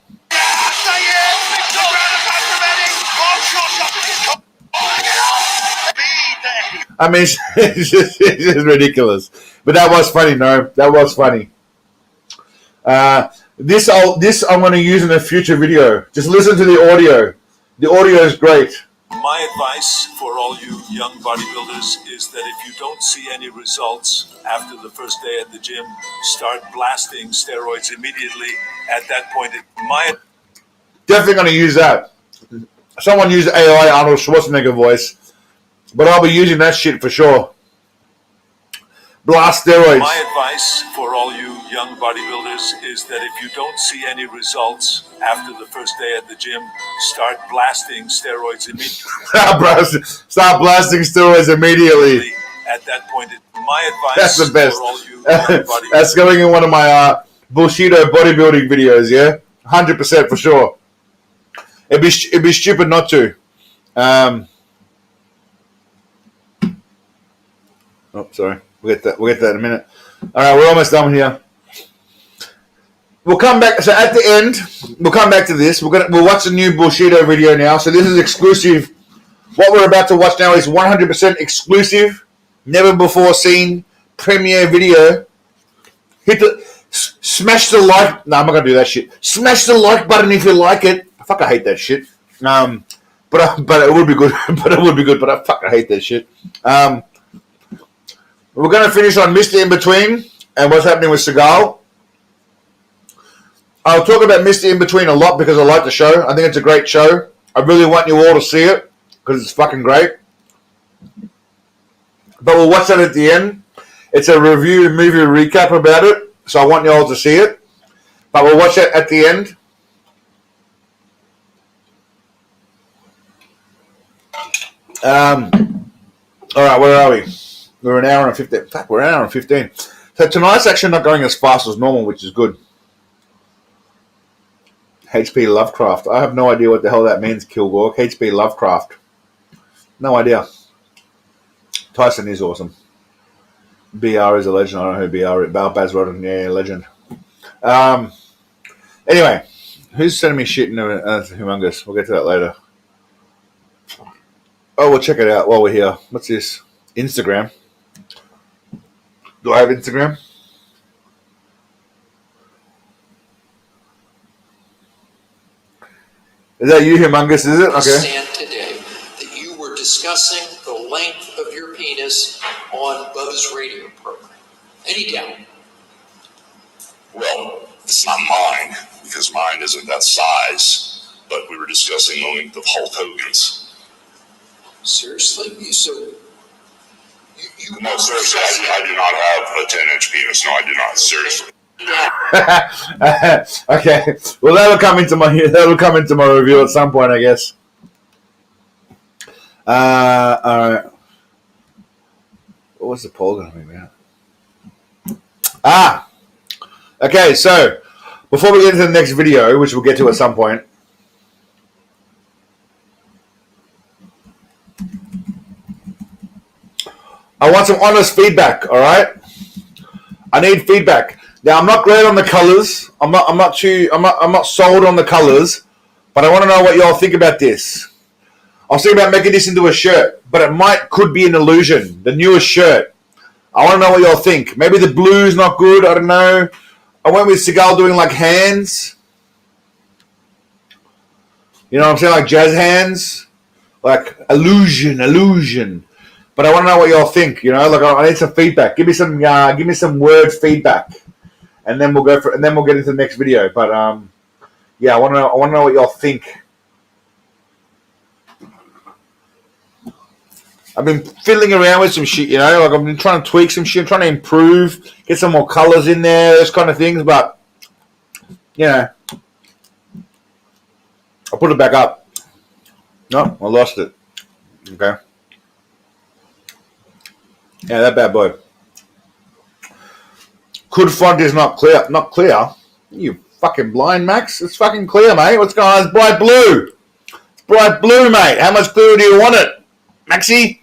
I mean, it's just ridiculous. But that was funny, no? That was funny. This I'm going to use in a future video. Just listen to the audio. The audio is great. My advice for all you young bodybuilders is that if you don't see any results after the first day at the gym, start blasting steroids immediately. At that point, definitely going to use that. Someone used AI Arnold Schwarzenegger voice, but I'll be using that shit for sure. Blast steroids. My advice for all you young bodybuilders is that if you don't see any results after the first day at the gym, start blasting steroids immediately. Start blasting steroids immediately. At that point, my advice That's the best. for all you young bodybuilders. That's going in one of my Bushido bodybuilding videos, yeah? 100% for sure. It'd be stupid not to. Oh, sorry. We'll get that in a minute. All right, we're almost done here. We'll come back. So at the end, we'll come back to this. We'll watch the new Bushido video now. So this is exclusive. What we're about to watch now is 100% exclusive, never before seen premiere video. Smash the like. No, I'm not gonna do that shit. Smash the like button if you like it. Fuck, I hate that shit. But it would be good. But I fucking hate that shit. We're going to finish on Mr. In Between and what's happening with Seagal. I'll talk about Mr. In Between a lot because I like the show. I think it's a great show. I really want you all to see it because it's fucking great. But we'll watch that at the end. It's a movie recap about it, so I want you all to see it. But we'll watch that at the end. All right, where are we? We're an hour and 15. Fuck, we're an hour and 15. So tonight's actually not going as fast as normal, which is good. HP Lovecraft. I have no idea what the hell that means, Kilgore. HP Lovecraft. No idea. Tyson is awesome. BR is a legend. I don't know who BR is. Baz Rutten, yeah, legend. Anyway, who's sending me shit in Humongous? We'll get to that later. Oh, we'll check it out while we're here. What's this? Instagram. Do I have Instagram? Is that you, Humongous, is it? Okay. Understand today that you were discussing the length of your penis on Bubba's radio program. Any doubt? Well, it's not mine, because mine isn't that size, but we were discussing the length of Hulk Hogan's. Seriously? No, seriously, I do not have a 10-inch penis. No, I do not. Seriously. Okay. Well, that'll come into my review at some point, I guess. All right. What was the poll going to be about? Okay. So before we get into the next video, which we'll get to at some point. I want some honest feedback, all right? I need feedback. Now, I'm not great on the colors. I'm not sold on the colors, but I want to know what y'all think about this. I was thinking about making this into a shirt, but it could be an illusion. The newest shirt. I want to know what y'all think. Maybe the blue's not good. I don't know. I went with Seagal doing like hands. You know what I'm saying? Like jazz hands, like illusion. But I want to know what y'all think. You know, like I need some feedback. Give me some word feedback, and then we'll get into the next video. But yeah, I want to know what y'all think. I've been fiddling around with some shit, you know, like I've been trying to tweak some shit, I'm trying to improve, get some more colors in there, those kind of things, but, you know, I'll put it back up. No, I lost it. Okay. Yeah, that bad boy. Could font is not clear. Not clear? You fucking blind, Max? It's fucking clear, mate. What's going on? It's bright blue. It's bright blue, mate. How much clearer do you want it? Maxi?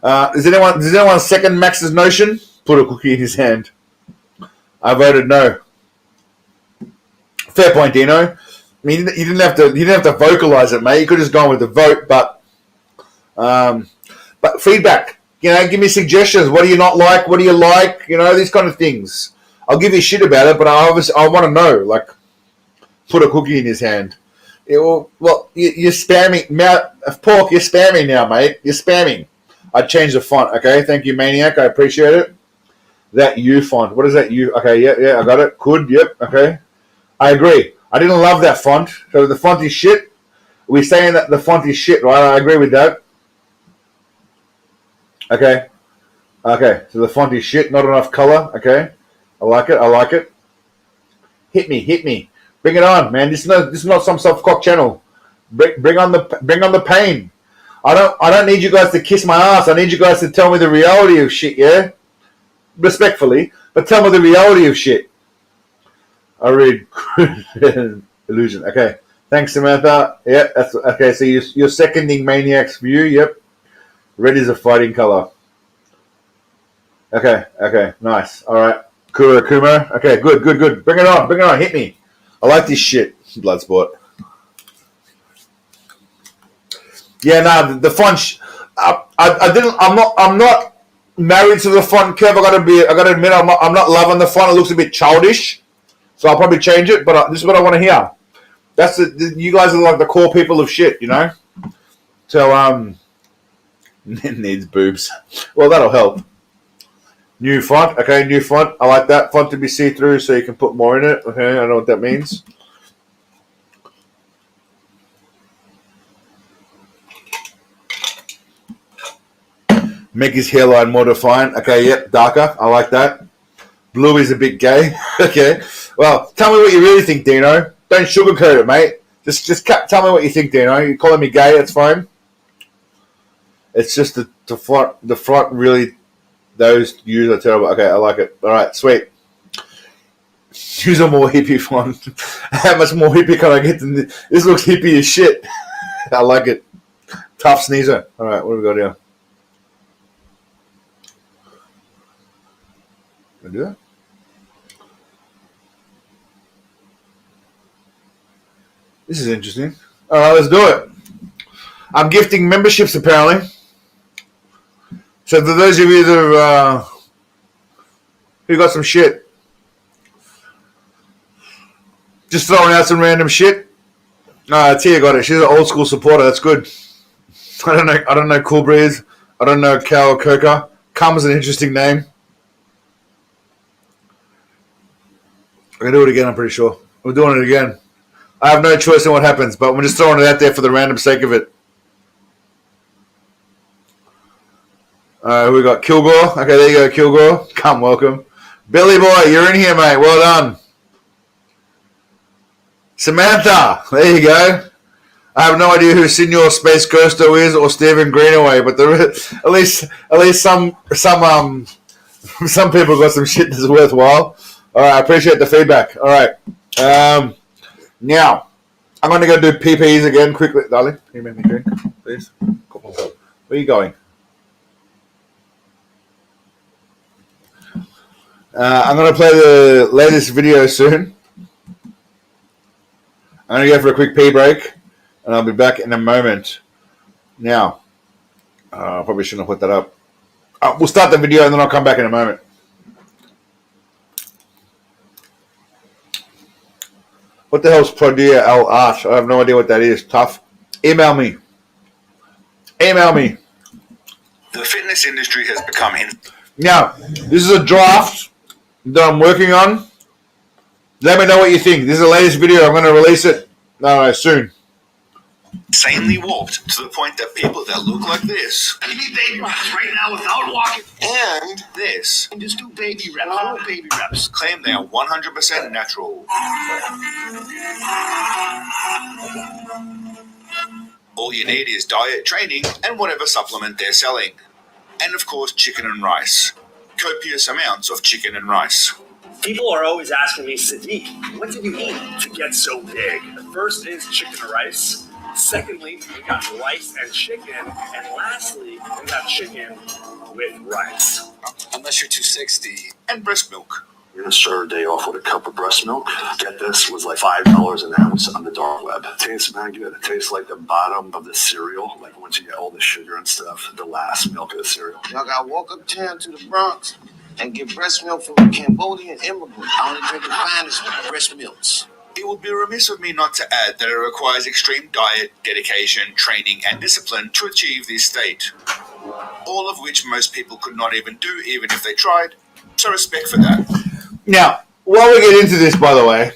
Does anyone second Max's notion? Put a cookie in his hand. I voted no. Fair point, Dino. I mean, you didn't have to vocalize it, mate. You could have just gone with the vote, but feedback. You know, give me suggestions. What do you not like? What do you like? You know, these kind of things. I'll give you shit about it, but I want to know. Like, put a cookie in his hand. You're spamming. Pork, you're spamming now, mate. You're spamming. I changed the font, okay? Thank you, Maniac. I appreciate it. That U font. What is that U? Okay, yeah, I got it. Could, yep, okay. I agree. I didn't love that font. So the font is shit. We're saying that the font is shit, right? I agree with that. Okay. So the font is shit. Not enough color. Okay. I like it. Hit me. Bring it on, man. This is not some soft-cock channel. Bring on the pain. I don't need you guys to kiss my ass. I need you guys to tell me the reality of shit, yeah? Respectfully, but tell me the reality of shit. I read illusion. Okay. Thanks, Samantha. Yeah, that's okay. So you're seconding Maniac's view. Yep. Red is a fighting color. Okay. Nice. All right. Kumo. Okay, good. Bring it on. Hit me. I like this shit. Bloodsport. Yeah, no, the font. I'm not married to the font curve. I gotta admit, I'm not loving the font. It looks a bit childish, so I'll probably change it. But this is what I want to hear. You guys are like the core people of shit, you know. So needs boobs. Well, that'll help. New font. Okay, new font. I like that font to be see-through, so you can put more in it. Okay, I know what that means. Make his hairline more defined. Okay, yep, darker. I like that. Blue is a bit gay. Okay. Well, tell me what you really think, Dino. Don't sugarcoat it, mate. Just tell me what you think, Dino. You're calling me gay, that's fine. It's just the front really, those views are terrible. Okay, I like it. All right, sweet. Use a more hippie font. How much more hippie can I get than this? This looks hippie as shit. I like it. Tough sneezer. All right, what do we got here? Can I do that? This is interesting. All right, let's do it. I'm gifting memberships, apparently. So for those of you that who got some shit, just throwing out some random shit. Tia got it. She's an old school supporter. That's good. I don't know Cool Breeze. I don't know Cal Coca. Cum is an interesting name. We're gonna do it again. I'm pretty sure we're doing it again. I have no choice in what happens, but we're just throwing it out there for the random sake of it. We got Kilgore. Okay, there you go, Kilgore. Come, welcome. Billy Boy, you're in here, mate. Well done. Samantha, there you go. I have no idea who Senior Space Ghosto is or Stephen Greenaway, but at least some people got some shit that's worthwhile. All right, I appreciate the feedback. All right. Now, I'm going to go do PPs again quickly. Darling, can you make me drink, please? Where are you going? I'm going to play the latest video soon. I'm going to go for a quick pee break, and I'll be back in a moment. Now, I probably shouldn't have put that up. We'll start the video, and then I'll come back in a moment. What the hell's Prodia Al Arch? I have no idea what that is. Tough. Email me. Email me. The fitness industry has become Now, this is a draft that I'm working on. Let me know what you think. This is the latest video. I'm going to release it soon. insanely warped to the point that people that look like this, you need baby reps right now without walking, and this, and just do baby reps, all baby reps, claim they are 100% natural. All you need is diet, training, and whatever supplement they're selling. And of course, chicken and rice. Copious amounts of chicken and rice. People are always asking me, Sadiq, what did you eat to get so big? The first is chicken and rice. Secondly, we got rice and chicken. And lastly, we got chicken with rice. Unless you're 260. And breast milk. You're gonna start a day off with a cup of breast milk. Get this, was like $5 an ounce on the dark web. It tastes man good. It tastes like the bottom of the cereal. Like once you get all the sugar and stuff, the last milk of the cereal. Y'all gotta walk uptown to the Bronx and get breast milk from a Cambodian immigrant. I only drink the finest breast milks. It would be remiss of me not to add that it requires extreme diet, dedication, training, and discipline to achieve this state. All of which most people could not even do, even if they tried. So respect for that. Now, while we get into this, by the way,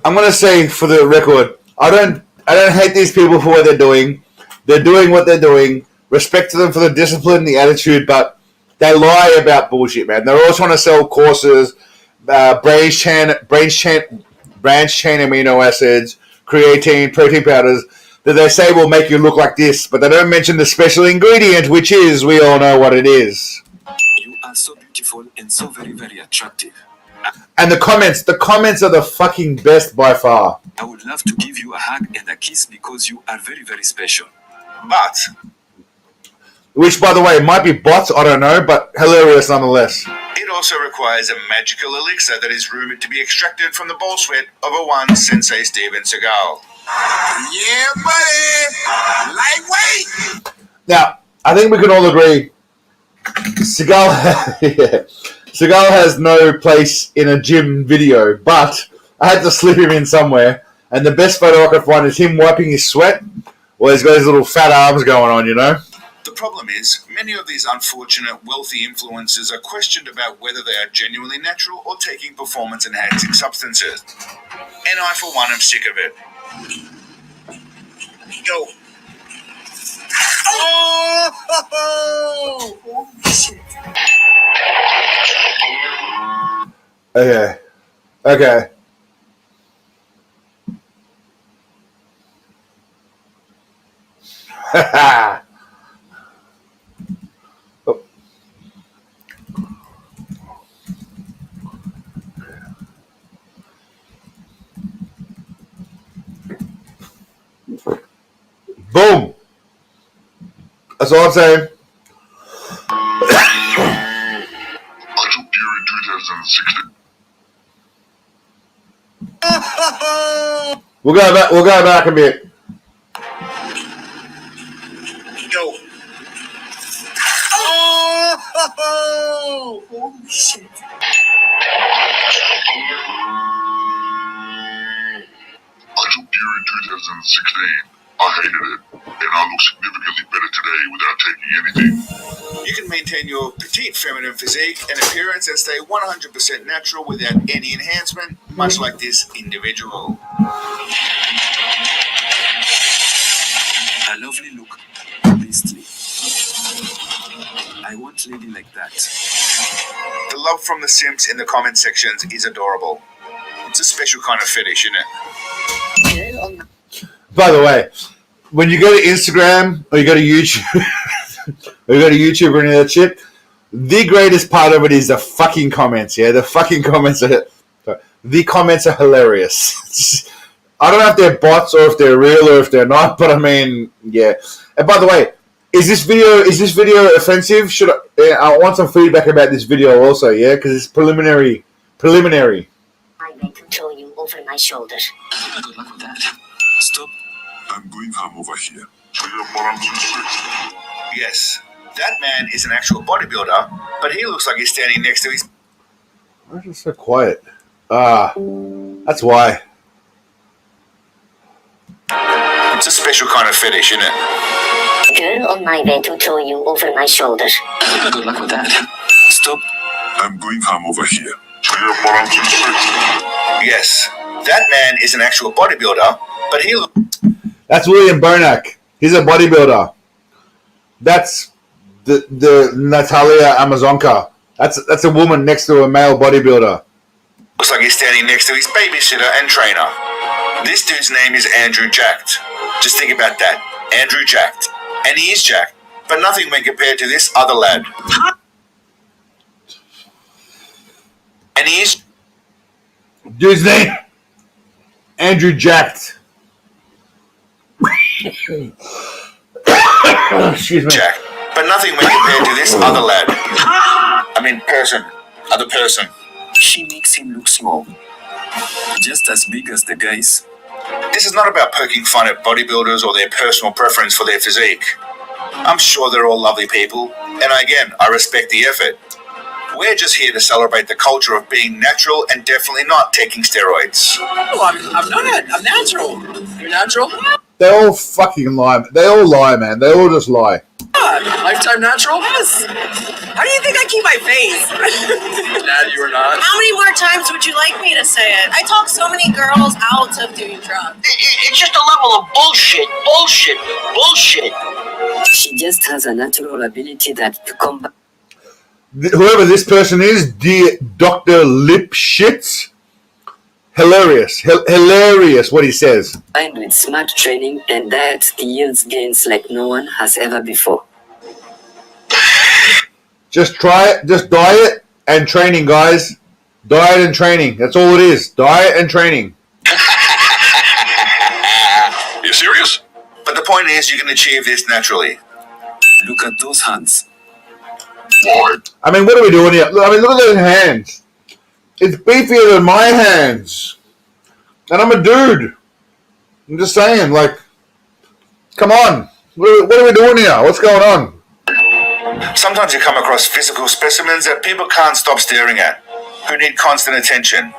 I'm going to say for the record, I don't hate these people for what they're doing. They're doing what they're doing. Respect to them for the discipline, the attitude, but they lie about bullshit, man. They're all trying to sell courses, branch chain amino acids, creatine, protein powders that they say will make you look like this, but they don't mention the special ingredient, which is, we all know what it is. You are so beautiful and so very, very attractive. And the comments are the fucking best by far. I would love to give you a hug and a kiss because you are very, very special. But, which, by the way, might be bots, I don't know, but hilarious nonetheless. It also requires a magical elixir that is rumored to be extracted from the ball sweat of a one Sensei Steven Seagal. Yeah, buddy! Lightweight! Now, I think we can all agree Seagal has no place in a gym video, but I had to slip him in somewhere, and the best photo I could find is him wiping his sweat, while he's got his little fat arms going on, you know? The problem is, many of these unfortunate, wealthy influencers are questioned about whether they are genuinely natural or taking performance-enhancing substances. And I, for one, am sick of it. Yo. Oh! Shit. Okay. Oh. Boom. That's all I'm saying. I took beer in 2016. We'll go back a bit. Yo. Oh! Holy shit. I took beer in 2016. I hated it, and I look significantly better today without taking anything. You can maintain your petite feminine physique and appearance and stay 100% natural without any enhancement, much like this individual. A lovely look, beastly. I want a lady like that. The love from the simps in the comment sections is adorable. It's a special kind of fetish, isn't it? By the way, when you go to Instagram or you go to YouTube or any of that shit, the greatest part of it is the fucking comments. Yeah, the fucking comments are hilarious. I don't know if they're bots or if they're real or if they're not, but I mean, yeah. And by the way, is this video offensive? I want some feedback about this video also, yeah, because it's preliminary. I may control you over my shoulder. Good luck with that. Stop. I'm going home over here. Yes, that man is an actual bodybuilder, but he looks like he's standing next to his... Why is it so quiet? That's why. It's a special kind of fetish, isn't it? Girl on my way to throw you over my shoulder. Good luck with that. Stop. I'm going home over here. Yes, that man is an actual bodybuilder, but he looks... That's William Bonac. He's a bodybuilder. That's the Natalia Amazonka. That's a woman next to a male bodybuilder. Looks like he's standing next to his babysitter and trainer. This dude's name is Andrew Jacked. Just think about that. Andrew Jacked. And he is jacked, but nothing when compared to this other lad. And he is... Dude's name? Andrew Jacked. Excuse me. Jack, but nothing when compared to this other lad. I mean, other person. She makes him look small. Just as big as the guys. This is not about poking fun at bodybuilders or their personal preference for their physique. I'm sure they're all lovely people, and again, I respect the effort. We're just here to celebrate the culture of being natural and definitely not taking steroids. Oh, I'm not. I'm natural. You're natural? They all fucking lie. They all lie, man. They all just lie. Lifetime natural? Yes. How do you think I keep my face? Nah, you are not. How many more times would you like me to say it? I talk so many girls out of doing drugs. It's just a level of bullshit. She just has a natural ability that to combat. Whoever this person is, Dr. Lipschitz, hilarious. Hilarious what he says. Combined with smart training and diet yields gains like no one has ever before. Just try it. Just diet and training, guys. Diet and training. That's all it is. Diet and training. You serious? But the point is, you can achieve this naturally. Look at those hands. What? I mean, what are we doing here? I mean, look at those hands. It's beefier than my hands. And I'm a dude. I'm just saying, like, come on. What are we doing here? What's going on? Sometimes you come across physical specimens that people can't stop staring at, who need constant attention.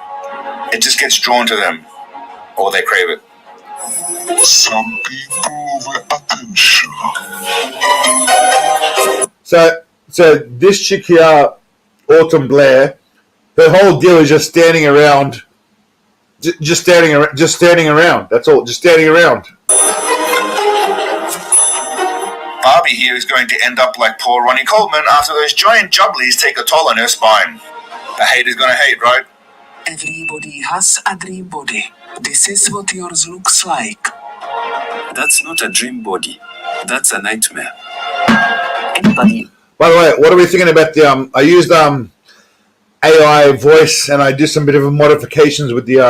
It just gets drawn to them, or they crave it. Some people with attention. So this chick here, Autumn Blair, her whole deal is just standing around. Just standing around. That's all. Just standing around. Barbie here is going to end up like poor Ronnie Coleman after those giant jubblies take a toll on her spine. The hater's gonna hate, right? Everybody has a dream body. This is what yours looks like. That's not a dream body. That's a nightmare. Anybody. By the way, what are we thinking about the I used AI voice and I did some bit of modifications with the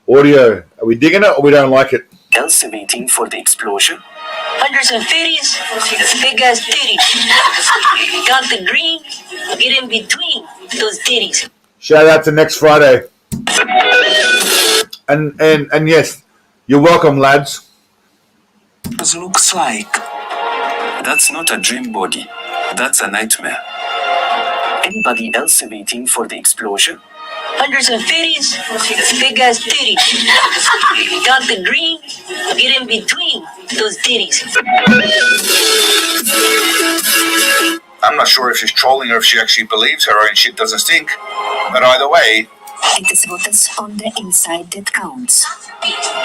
audio. Are we digging it or we don't like it? Else waiting for the explosion. Hundreds of titties, big ass titties. Got the green, get in between those titties. Shout out to next Friday. And yes, you're welcome, lads. Yours looks like. That's not a dream body. That's a nightmare. Anybody else waiting for the explosion? Hundreds of titties, big ass titties. Got the green, get in between those titties. I'm not sure if she's trolling or if she actually believes her own shit doesn't stink. But either way, it is what is on the inside that counts.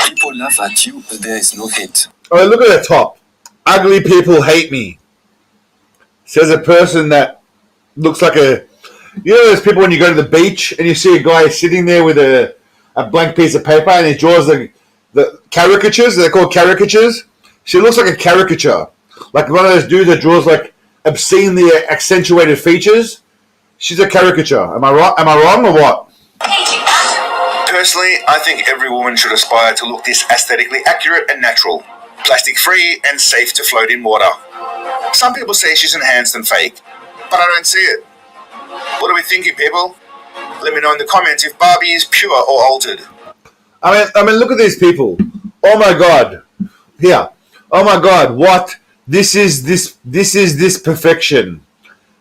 People laugh at you, but there is no hate. Oh, look at the top. Ugly people hate me. Says a person that looks like a... You know those people when you go to the beach and you see a guy sitting there with a blank piece of paper and he draws the caricatures? They're called caricatures. She looks like a caricature. Like one of those dudes that draws like obscenely accentuated features. She's a caricature. Am I wrong or what? personally, I think every woman should aspire to look this aesthetically accurate and natural, plastic-free and safe to float in water. Some people say she's enhanced and fake, but I don't see it. What are we thinking, people? Let me know in the comments if Barbie is pure or altered. I mean, look at these people. Oh my God. Here. Oh my God. What? This is perfection,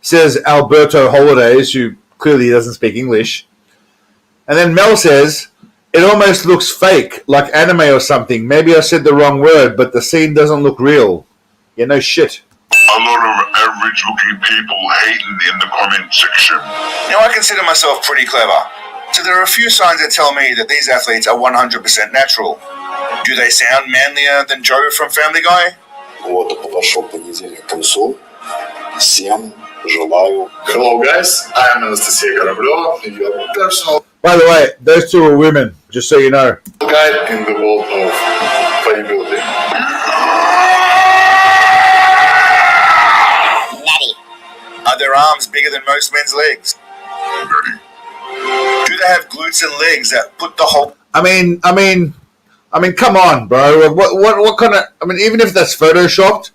says Alberto Holidays, who clearly doesn't speak English. And then Mel says, it almost looks fake, like anime or something. Maybe I said the wrong word, but the scene doesn't look real. Yeah, no shit. A lot of average-looking people hating in the comment section. Now, I consider myself pretty clever. So there are a few signs that tell me that these athletes are 100% natural. Do they sound manlier than Joe from Family Guy? Вот подошел понедельник к концу. Всем желаю. Hello guys, I am Anastasia Karableva, your personal By the way, those two are women, just so you know. guide in the world of bodybuilding. Are their arms bigger than most men's legs? Do they have glutes and legs that put the whole... I mean, come on, bro. What kind of... I mean, even if that's photoshopped,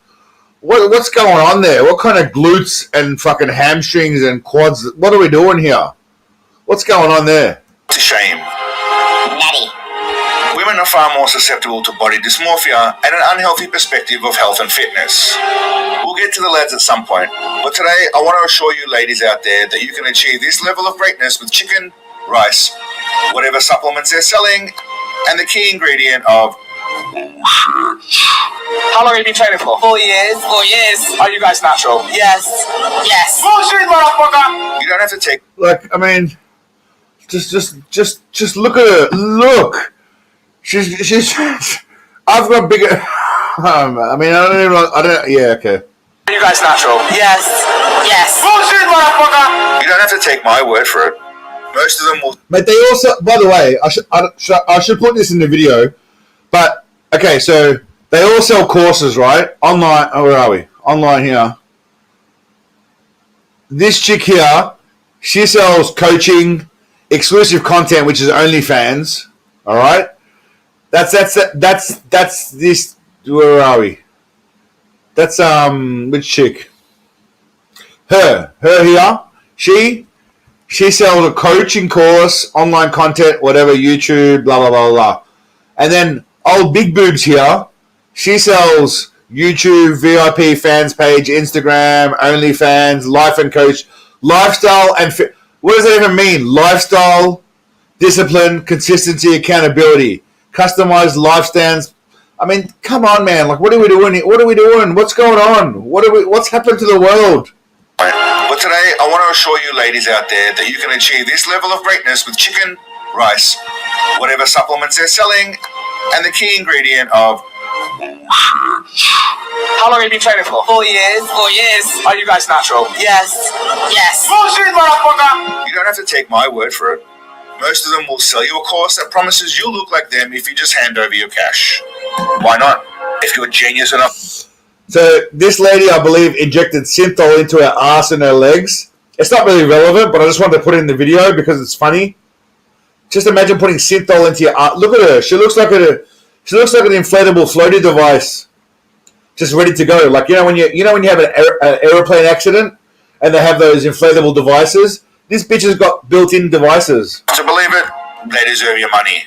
what's going on there? What kind of glutes and fucking hamstrings and quads? What are we doing here? What's going on there? It's a shame. Women are far more susceptible to body dysmorphia and an unhealthy perspective of health and fitness. We'll get to the lads at some point, but today I want to assure you ladies out there that you can achieve this level of greatness with chicken, rice, whatever supplements they're selling, and the key ingredient of... How long have you been training for? 4 years. 4 years. Are you guys natural? Yes. Yes. Bullshit, motherfucker! You don't have to take... Like, I mean, just look at her. Look. She's. I've got bigger. I mean, I don't. Yeah, okay. Are you guys natural? Yes. Yes. Bullshit, motherfucker! You don't have to take my word for it. Most of them will... But they also, by the way, I should put this in the video. But okay, so they all sell courses, right? Online. Oh, where are we? Online here. This chick here, she sells coaching, exclusive content, which is OnlyFans. All right. That's this. Where are we? That's which chick? Her here. She sells a coaching course, online content, whatever, YouTube, blah blah blah blah. And then old Big Boobs here. She sells YouTube, VIP fans page, Instagram, OnlyFans, life and coach, lifestyle and fit. What does that even mean? Lifestyle, discipline, consistency, accountability, customized lifestyles. I mean, come on, man. Like, what are we doing? What are we doing? What's going on? What's happened to the world? But today, I want to assure you ladies out there that you can achieve this level of greatness with chicken, rice, whatever supplements they're selling, and the key ingredient of... How long have you been training for? 4 years. 4 years. Are you guys natural? Yes. Yes. Bullshit, motherfucker! You don't have to take my word for it. Most of them will sell you a course that promises you'll look like them if you just hand over your cash. Why not? If you're genius enough. So this lady, I believe, injected synthol into her ass and her legs. It's not really relevant, but I just wanted to put it in the video because it's funny. Just imagine putting synthol into your ass. Look at her. She looks like an inflatable floaty device, just ready to go. Like when you have an airplane accident and they have those inflatable devices. This bitch has got built-in devices. To believe it, they deserve your money.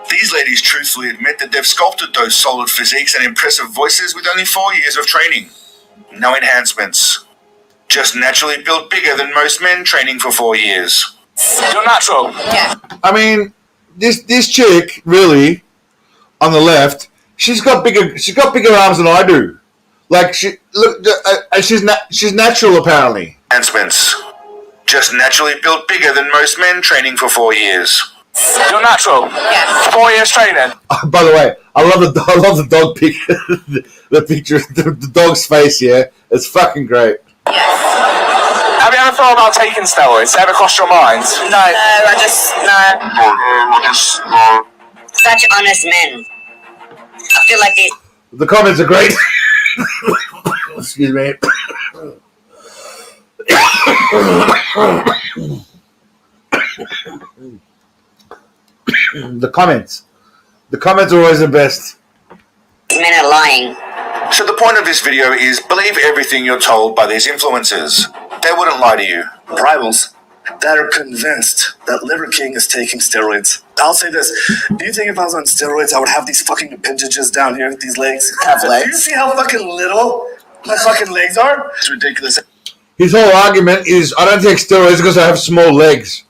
These ladies truthfully admit that they've sculpted those solid physiques and impressive voices with only 4 years of training. No enhancements. Just naturally built bigger than most men training for 4 years. You're natural. Yeah. I mean, this chick, really, on the left, she's got bigger arms than I do. Like, she's natural, apparently. Enhancements. Just naturally built bigger than most men training for 4 years. You're natural. Yes. 4 years training. By the way, I love the dog pic, the picture, the dog's face. Yeah, it's fucking great. Yes. Have you ever thought about taking steroids? Ever crossed your mind? No. Such honest men. I feel like they... The comments are great. Excuse me. The comments are always the best. Men are lying. So the point of this video is believe everything you're told by these influencers. They wouldn't lie to you. Rivals that are convinced that Liver King is taking steroids. I'll say this. Do you think if I was on steroids, I would have these fucking appendages down here, these legs? Have legs? Do you see how fucking little my fucking legs are? It's ridiculous. His whole argument is, I don't take steroids because I have small legs.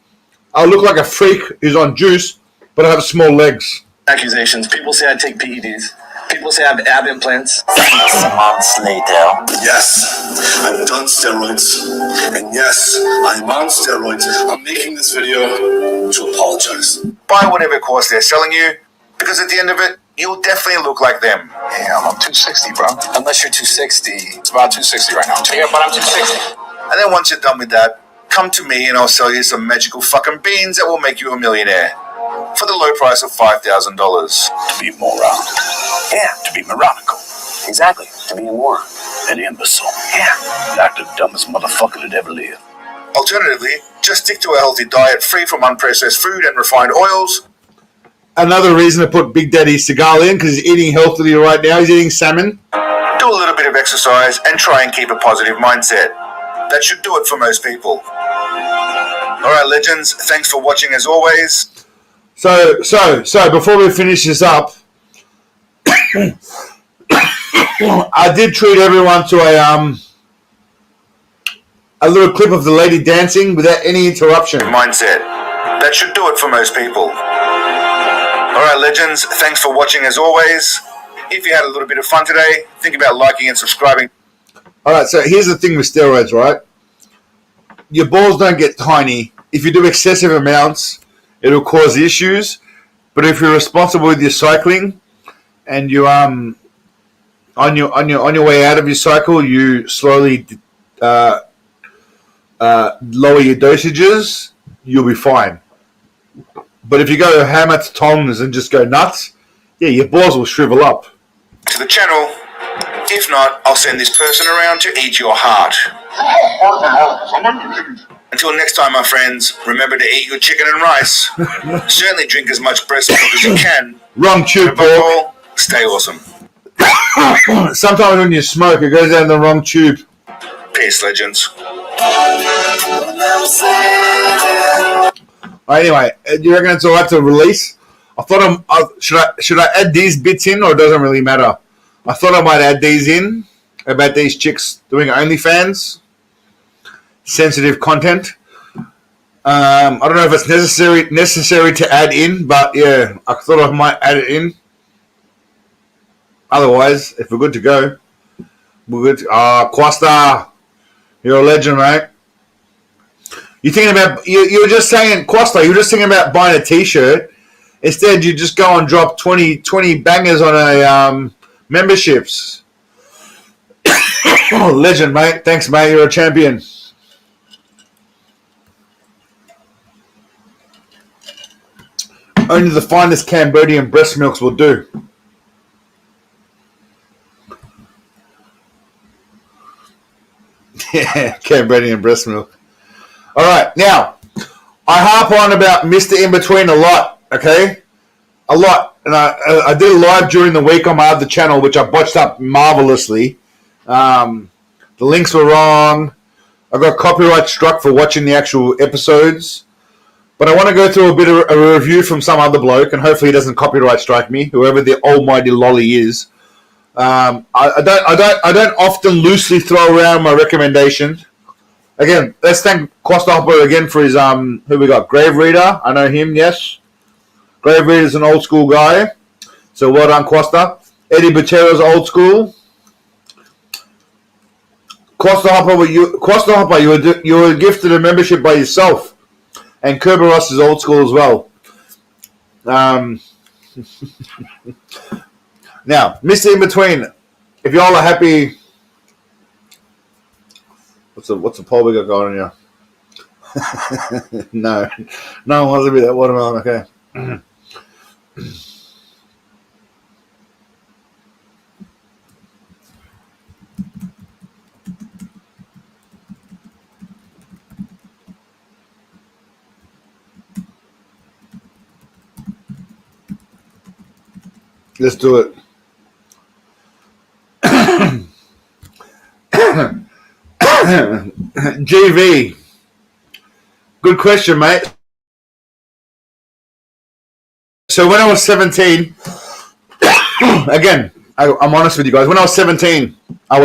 I'll look like a freak who's on juice, but I have small legs. Accusations. People say I take PEDs. People say I have ab implants. 6 months later. Yes, I've done steroids. And yes, I'm on steroids. I'm making this video to apologize. Buy whatever course they're selling you, because at the end of it, you'll definitely look like them. Yeah, I'm 260, bro. Unless you're 260. It's about 260 right now. Yeah, but I'm 260. And then once you're done with that, come to me and I'll sell you some magical fucking beans that will make you a millionaire. For the low price of $5,000. To be moron. Yeah, to be moronical. Exactly, to be a moron. An imbecile. Yeah. Like the dumbest motherfucker that ever lived. Alternatively, just stick to a healthy diet free from unprocessed food and refined oils. Another reason to put Big Daddy Seagal in, because he's eating healthily right now. He's eating salmon. Do a little bit of exercise and try and keep a positive mindset. That should do it for most people. Alright, legends, thanks for watching as always. So before we finish this up, I did treat everyone to a little clip of the lady dancing without any interruption. Mindset. That should do it for most people. Alright, legends, thanks for watching as always. If you had a little bit of fun today, think about liking and subscribing. Alright, so here's the thing with steroids, right? Your balls don't get tiny. If you do excessive amounts, it'll cause issues. But if you're responsible with your cycling and you on your way out of your cycle, you slowly lower your dosages, you'll be fine. But if you go hammer to tongs and just go nuts, yeah, your balls will shrivel up. To the channel. If not, I'll send this person around to eat your heart. Until next time, my friends, remember to eat your chicken and rice. Certainly drink as much breast milk as you can. Wrong tube, Paul. Stay awesome. Sometimes when you smoke, it goes down the wrong tube. Peace, legends. Anyway, do you reckon it's all right to release? I thought should I add these bits in, or it doesn't really matter? I thought I might add these in about these chicks doing OnlyFans, sensitive content. I don't know if it's necessary to add in, but yeah, I thought I might add it in. Otherwise, if we're good to go, we're good. Costa, you're a legend, right? You're thinking about you were just saying, Costa, you were just thinking about buying a T-shirt. Instead, you just go and drop 20 bangers on a memberships. Legend, mate. Thanks, mate. You're a champion. Only the finest Cambodian breast milks will do. Yeah, Cambodian breast milk. All right, now, I harp on about Mr. In-Between a lot, okay? A lot. And I did a live during the week on my other channel, which I botched up marvelously. The links were wrong. I got copyright struck for watching the actual episodes. But I want to go through a bit of a review from some other bloke, and hopefully he doesn't copyright strike me, whoever the almighty lolly is. I don't often loosely throw around my recommendations. Again, let's thank Costa Hopper again for his who we got? Grave Reader. I know him, yes. Grave Reader's an old school guy. So well done, Costa. Eddie Botero's old school. Costa Hopper, you were gifted a membership by yourself. And Kerberos is old school as well. Now, Mr. In-Between, if y'all are happy, what's the poll we got going on here? No one wants to be that watermelon. Okay. Let's do it. GV. Good question, mate. So when I was 17, again, I'm honest with you guys. When I was 17, I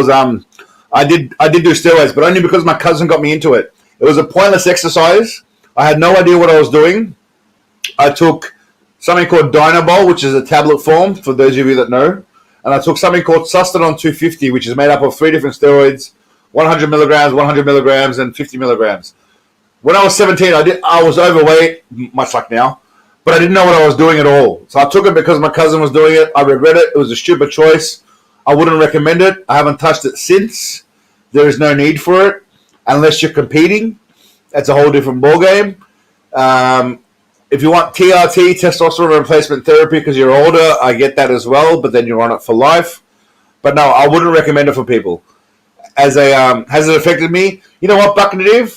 did do steroids, but only because my cousin got me into it. It was a pointless exercise. I had no idea what I was doing. I took something called Dynabol, which is a tablet form, for those of you that know. And I took something called Sustanon 250, which is made up of 3 different steroids, 100 milligrams, 100 milligrams, and 50 milligrams. When I was 17, I was overweight, much like now, but I didn't know what I was doing at all. So I took it because my cousin was doing it. I regret it. It was a stupid choice. I wouldn't recommend it. I haven't touched it since. There is no need for it unless you're competing. That's a whole different ballgame. If you want TRT, testosterone replacement therapy, because you're older, I get that as well, but then you're on it for life. But no, I wouldn't recommend it for people. Has it affected me? You know what, Buckingham?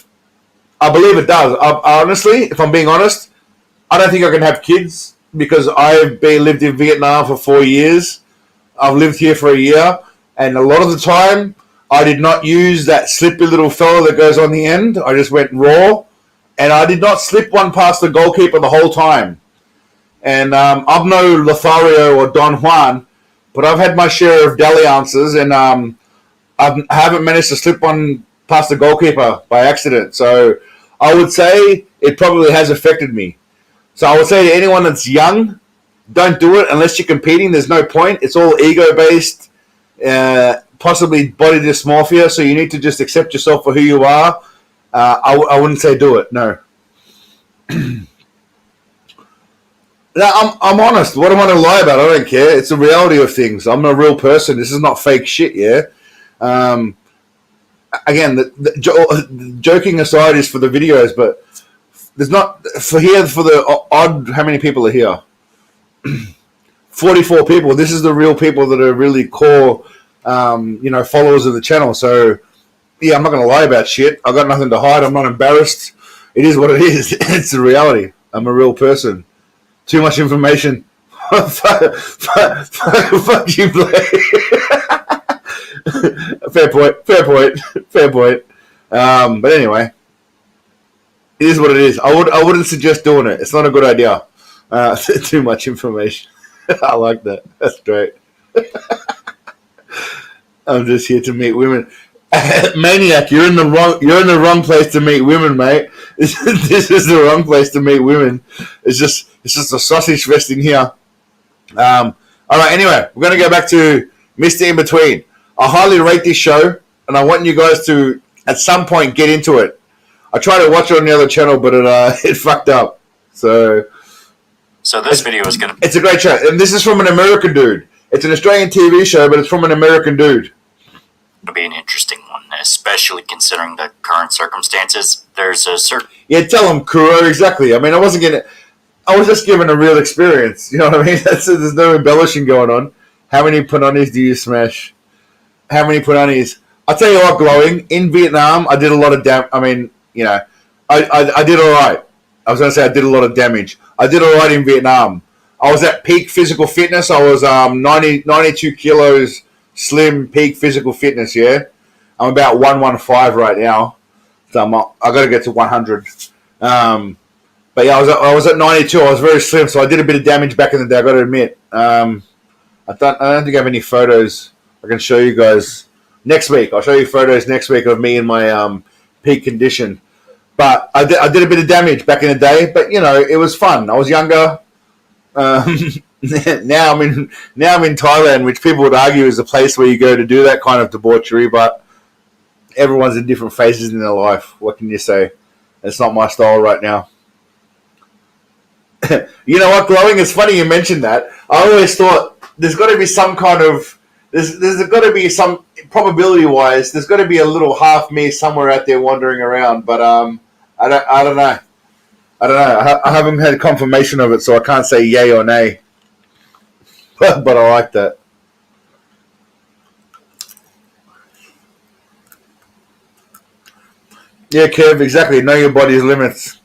I believe it does. Honestly, if I'm being honest, I don't think I can have kids because I've lived in Vietnam for 4 years. I've lived here for a year, and a lot of the time, I did not use that slippy little fella that goes on the end. I just went raw. And I did not slip one past the goalkeeper the whole time. And I'm no Lothario or Don Juan, but I've had my share of dalliances, and I haven't managed to slip one past the goalkeeper by accident. So I would say it probably has affected me. So I would say to anyone that's young, don't do it unless you're competing. There's no point. It's all ego-based, possibly body dysmorphia, so you need to just accept yourself for who you are. I wouldn't say do it. No. I'm honest. What am I going to lie about? I don't care. It's the reality of things. I'm a real person. This is not fake shit. Yeah. Again, the joking aside is for the videos, but there's not for the odd. How many people are here? 44 people. This is the real people that are really core, followers of the channel. So. Yeah, I'm not going to lie about shit. I've got nothing to hide. I'm not embarrassed. It is what it is. It's the reality. I'm a real person. Too much information. Fuck you, Blake. Fair point. But anyway, it is what it is. I wouldn't suggest doing it. It's not a good idea. Too much information. I like that. That's great. I'm just here to meet women. Maniac, you're in the wrong place to meet women, mate. This is the wrong place to meet women. It's just a sausage fest in here. All right. Anyway, we're gonna go back to Mr. In Between. I highly rate this show, and I want you guys to at some point get into it. I tried to watch it on the other channel, but it fucked up. So this video is gonna. It's a great show, and this is from an American dude. It's an Australian TV show, but it's from an American dude. It'll be an interesting one, especially considering the current circumstances. There's a certain... Yeah, tell them, Kuro, exactly. I mean, I was just given a real experience. You know what I mean? There's no embellishing going on. How many punanis do you smash? How many punanis? I'll tell you what, Glowing, in Vietnam, I did a lot of I did all right. I was going to say I did a lot of damage. I did all right in Vietnam. I was at peak physical fitness. I was 92 kilos... slim peak physical fitness, yeah. I'm about 115 right now, so I got to get to 100. But yeah, I was at 92. I was very slim, so I did a bit of damage back in the day. I got to admit. I don't think I have any photos I can show you guys next week. I'll show you photos next week of me in my peak condition. But I did a bit of damage back in the day. But it was fun. I was younger. Now I'm in Thailand, which people would argue is a place where you go to do that kind of debauchery, but everyone's in different phases in their life. What can you say? It's not my style right now. You know what, Glowing? It's funny you mentioned that. I always thought there's got to be some kind of there's got to be some probability-wise. There's got to be a little half me somewhere out there wandering around, but I don't know. I haven't had confirmation of it, so I can't say yay or nay. But I like that. Yeah, Kev, exactly. Know your body's limits.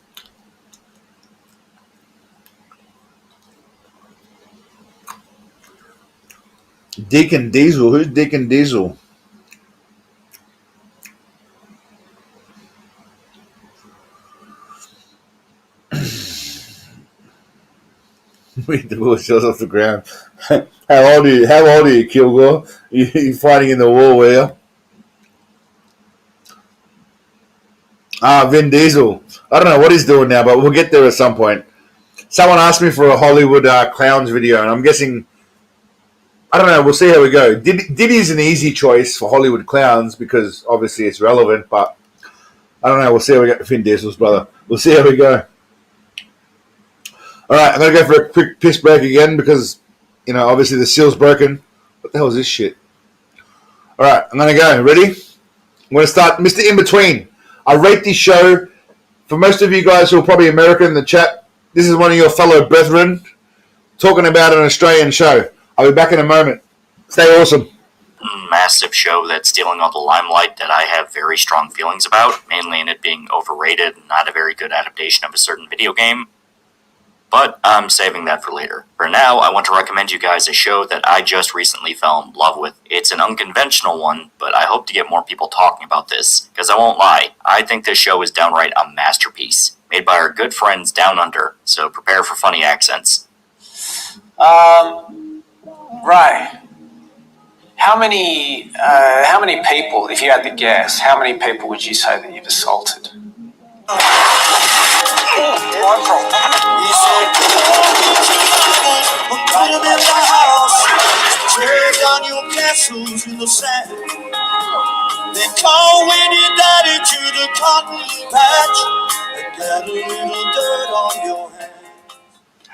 Deacon Diesel. Who's Deacon Diesel? We divorced yours off the ground. How old are you, Kilgore? You fighting in the war, were you? Vin Diesel. I don't know what he's doing now, but we'll get there at some point. Someone asked me for a Hollywood clowns video, and I'm guessing, I don't know, we'll see how we go. Diddy's an easy choice for Hollywood clowns because obviously it's relevant, but I don't know, we'll see how we go. Vin Diesel's brother. We'll see how we go. All right, I'm going to go for a quick piss break again because, obviously the seal's broken. What the hell is this shit? All right, I'm going to go. Ready? I'm going to start. Mr. In-Between. I rate this show. For most of you guys who are probably American in the chat, this is one of your fellow brethren talking about an Australian show. I'll be back in a moment. Stay awesome. Massive show that's stealing all the limelight that I have very strong feelings about, mainly in it being overrated and not a very good adaptation of a certain video game. But I'm saving that for later. For now, I want to recommend you guys a show that I just recently fell in love with. It's an unconventional one, but I hope to get more people talking about this, because I won't lie, I think this show is downright a masterpiece, made by our good friends Down Under, so prepare for funny accents. Right. How many people, if you had to guess, how many people would you say that you've assaulted? They call Winnie Daddy to the cotton patch and get a little dirt on your hand.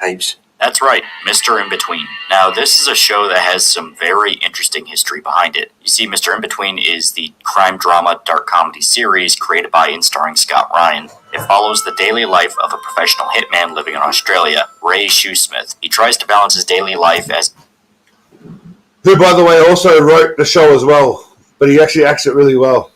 Heaps. That's right, Mr. In-Between. Now, this is a show that has some very interesting history behind it. You see, Mr. In-Between is the crime drama dark comedy series created by and starring Scott Ryan. It follows the daily life of a professional hitman living in Australia, Ray Shoesmith. He tries to balance his daily life as... Who, by the way, also wrote the show as well, but he actually acts it really well.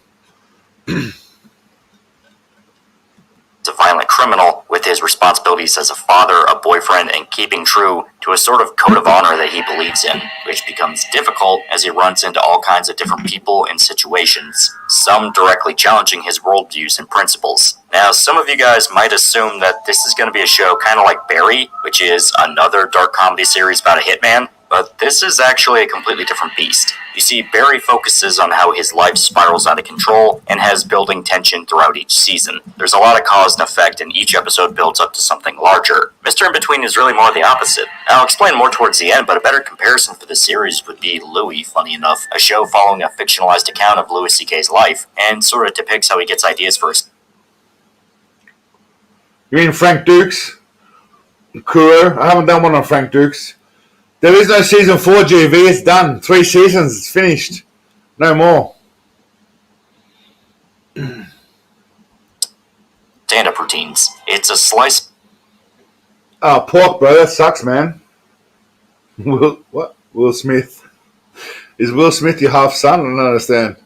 a violent criminal with his responsibilities as a father, a boyfriend, and keeping true to a sort of code of honor that he believes in, which becomes difficult as he runs into all kinds of different people and situations, some directly challenging his worldviews and principles. Now, some of you guys might assume that this is going to be a show kind of like Barry, which is another dark comedy series about a hitman, but this is actually a completely different beast. You see, Barry focuses on how his life spirals out of control and has building tension throughout each season. There's a lot of cause and effect, and each episode builds up to something larger. Mr. In-Between is really more the opposite. I'll explain more towards the end, but a better comparison for the series would be Louis, funny enough, a show following a fictionalized account of Louis C.K.'s life, and sort of depicts how he gets ideas for his... You mean Frank Dukes? Kuro? I haven't done one on Frank Dukes. There is no season 4, GV. It's done. 3 seasons. It's finished. No more. Stand-up routines. It's a slice... Oh, pork, bro. That sucks, man. What? Will Smith. Is Will Smith your half-son? I don't understand.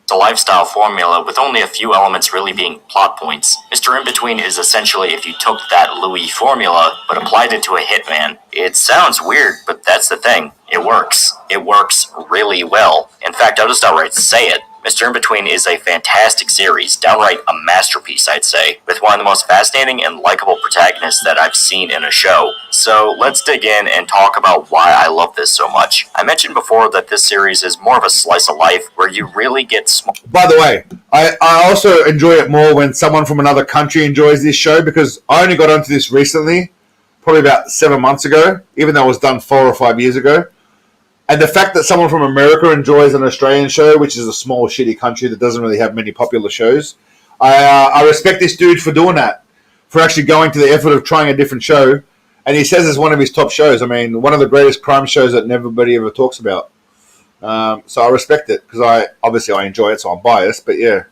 It's a lifestyle formula with only a few elements really being plot points. Mr. In-Between is essentially if you took that Louis formula but applied it to a hitman. It sounds weird, but that's the thing. It works. It works really well. In fact, I'll just outright say it. Mr. In-Between is a fantastic series, downright a masterpiece, I'd say, with one of the most fascinating and likable protagonists that I've seen in a show. So let's dig in and talk about why I love this so much. I mentioned before that this series is more of a slice of life where you really get By the way, I also enjoy it more when someone from another country enjoys this show, because I only got onto this recently, probably about 7 months ago, even though it was done 4 or 5 years ago. And the fact that someone from America enjoys an Australian show, which is a small, shitty country that doesn't really have many popular shows, I respect this dude for doing that, for actually going to the effort of trying a different show. And he says it's one of his top shows. I mean, one of the greatest crime shows that nobody ever talks about. So I respect it, because I enjoy it, so I'm biased, but yeah.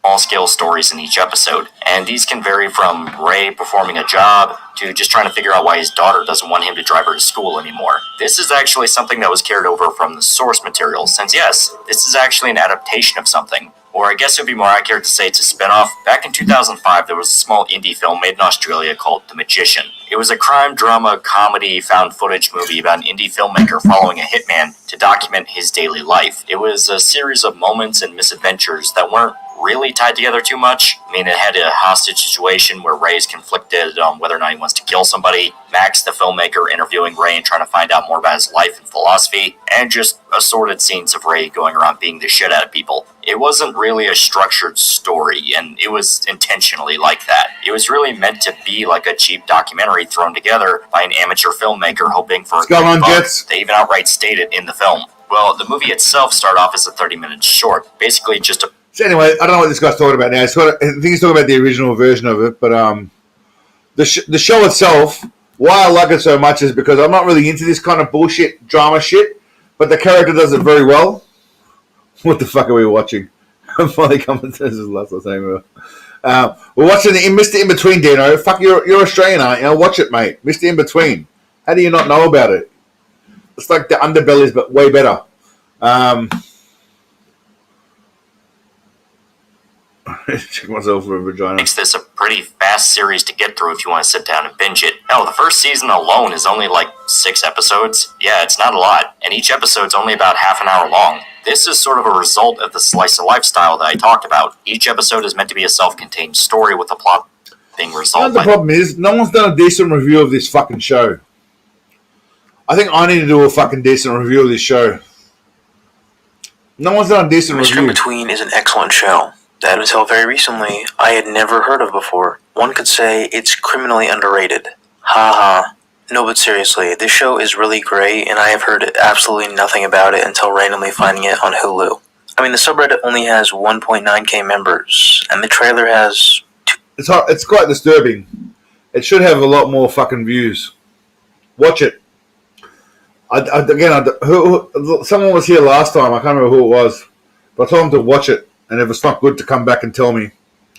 Small-scale stories in each episode, and these can vary from Ray performing a job to just trying to figure out why his daughter doesn't want him to drive her to school anymore. This is actually something that was carried over from the source material, since yes, this is actually an adaptation of something. Or I guess it would be more accurate to say it's a spin-off. Back in 2005, there was a small indie film made in Australia called The Magician. It was a crime drama, comedy, found footage movie about an indie filmmaker following a hitman to document his daily life. It was a series of moments and misadventures that weren't really tied together too much. I mean, it had a hostage situation where Ray's conflicted on whether or not he wants to kill somebody, Max, the filmmaker, interviewing Ray and trying to find out more about his life and philosophy, and just assorted scenes of Ray going around beating the shit out of people. It wasn't really a structured story, and it was intentionally like that. It was really meant to be like a cheap documentary thrown together by an amateur filmmaker hoping for a quick buck. They even outright state it in the film. Well, the movie itself started off as a 30-minute short, basically just a... So anyway, I don't know what this guy's talking about now. I think he's talking about the original version of it, but the show itself, why I like it so much is because I'm not really into this kind of bullshit drama shit, but the character does it very well. What the fuck are we watching? I'm finally coming to this last time. We're watching Mr. In Between, Dino. Fuck, you're Australian, aren't you? Watch it, mate. Mr. In Between. How do you not know about it? It's like the Underbellies, but way better. Check myself for a vagina. Makes this a pretty fast series to get through if you want to sit down and binge it. Hell, the first season alone is only like 6 episodes. Yeah, it's not a lot, and each episode's only about half an hour long. This is sort of a result of the slice of lifestyle that I talked about. Each episode is meant to be a self-contained story with the plot being resolved. The problem is, no one's done a decent review of this fucking show. I think I need to do a fucking decent review of this show. No one's done a decent review. Mr. In Between is an excellent show that until very recently I had never heard of before. One could say it's criminally underrated. Ha ha. No, but seriously, this show is really great, and I have heard absolutely nothing about it until randomly finding it on Hulu. I mean, the subreddit only has 1.9k members, and the trailer has... It's quite disturbing. It should have a lot more fucking views. Watch it. Someone was here last time. I can't remember who it was, but I told him to watch it, and if it's not good, to come back and tell me,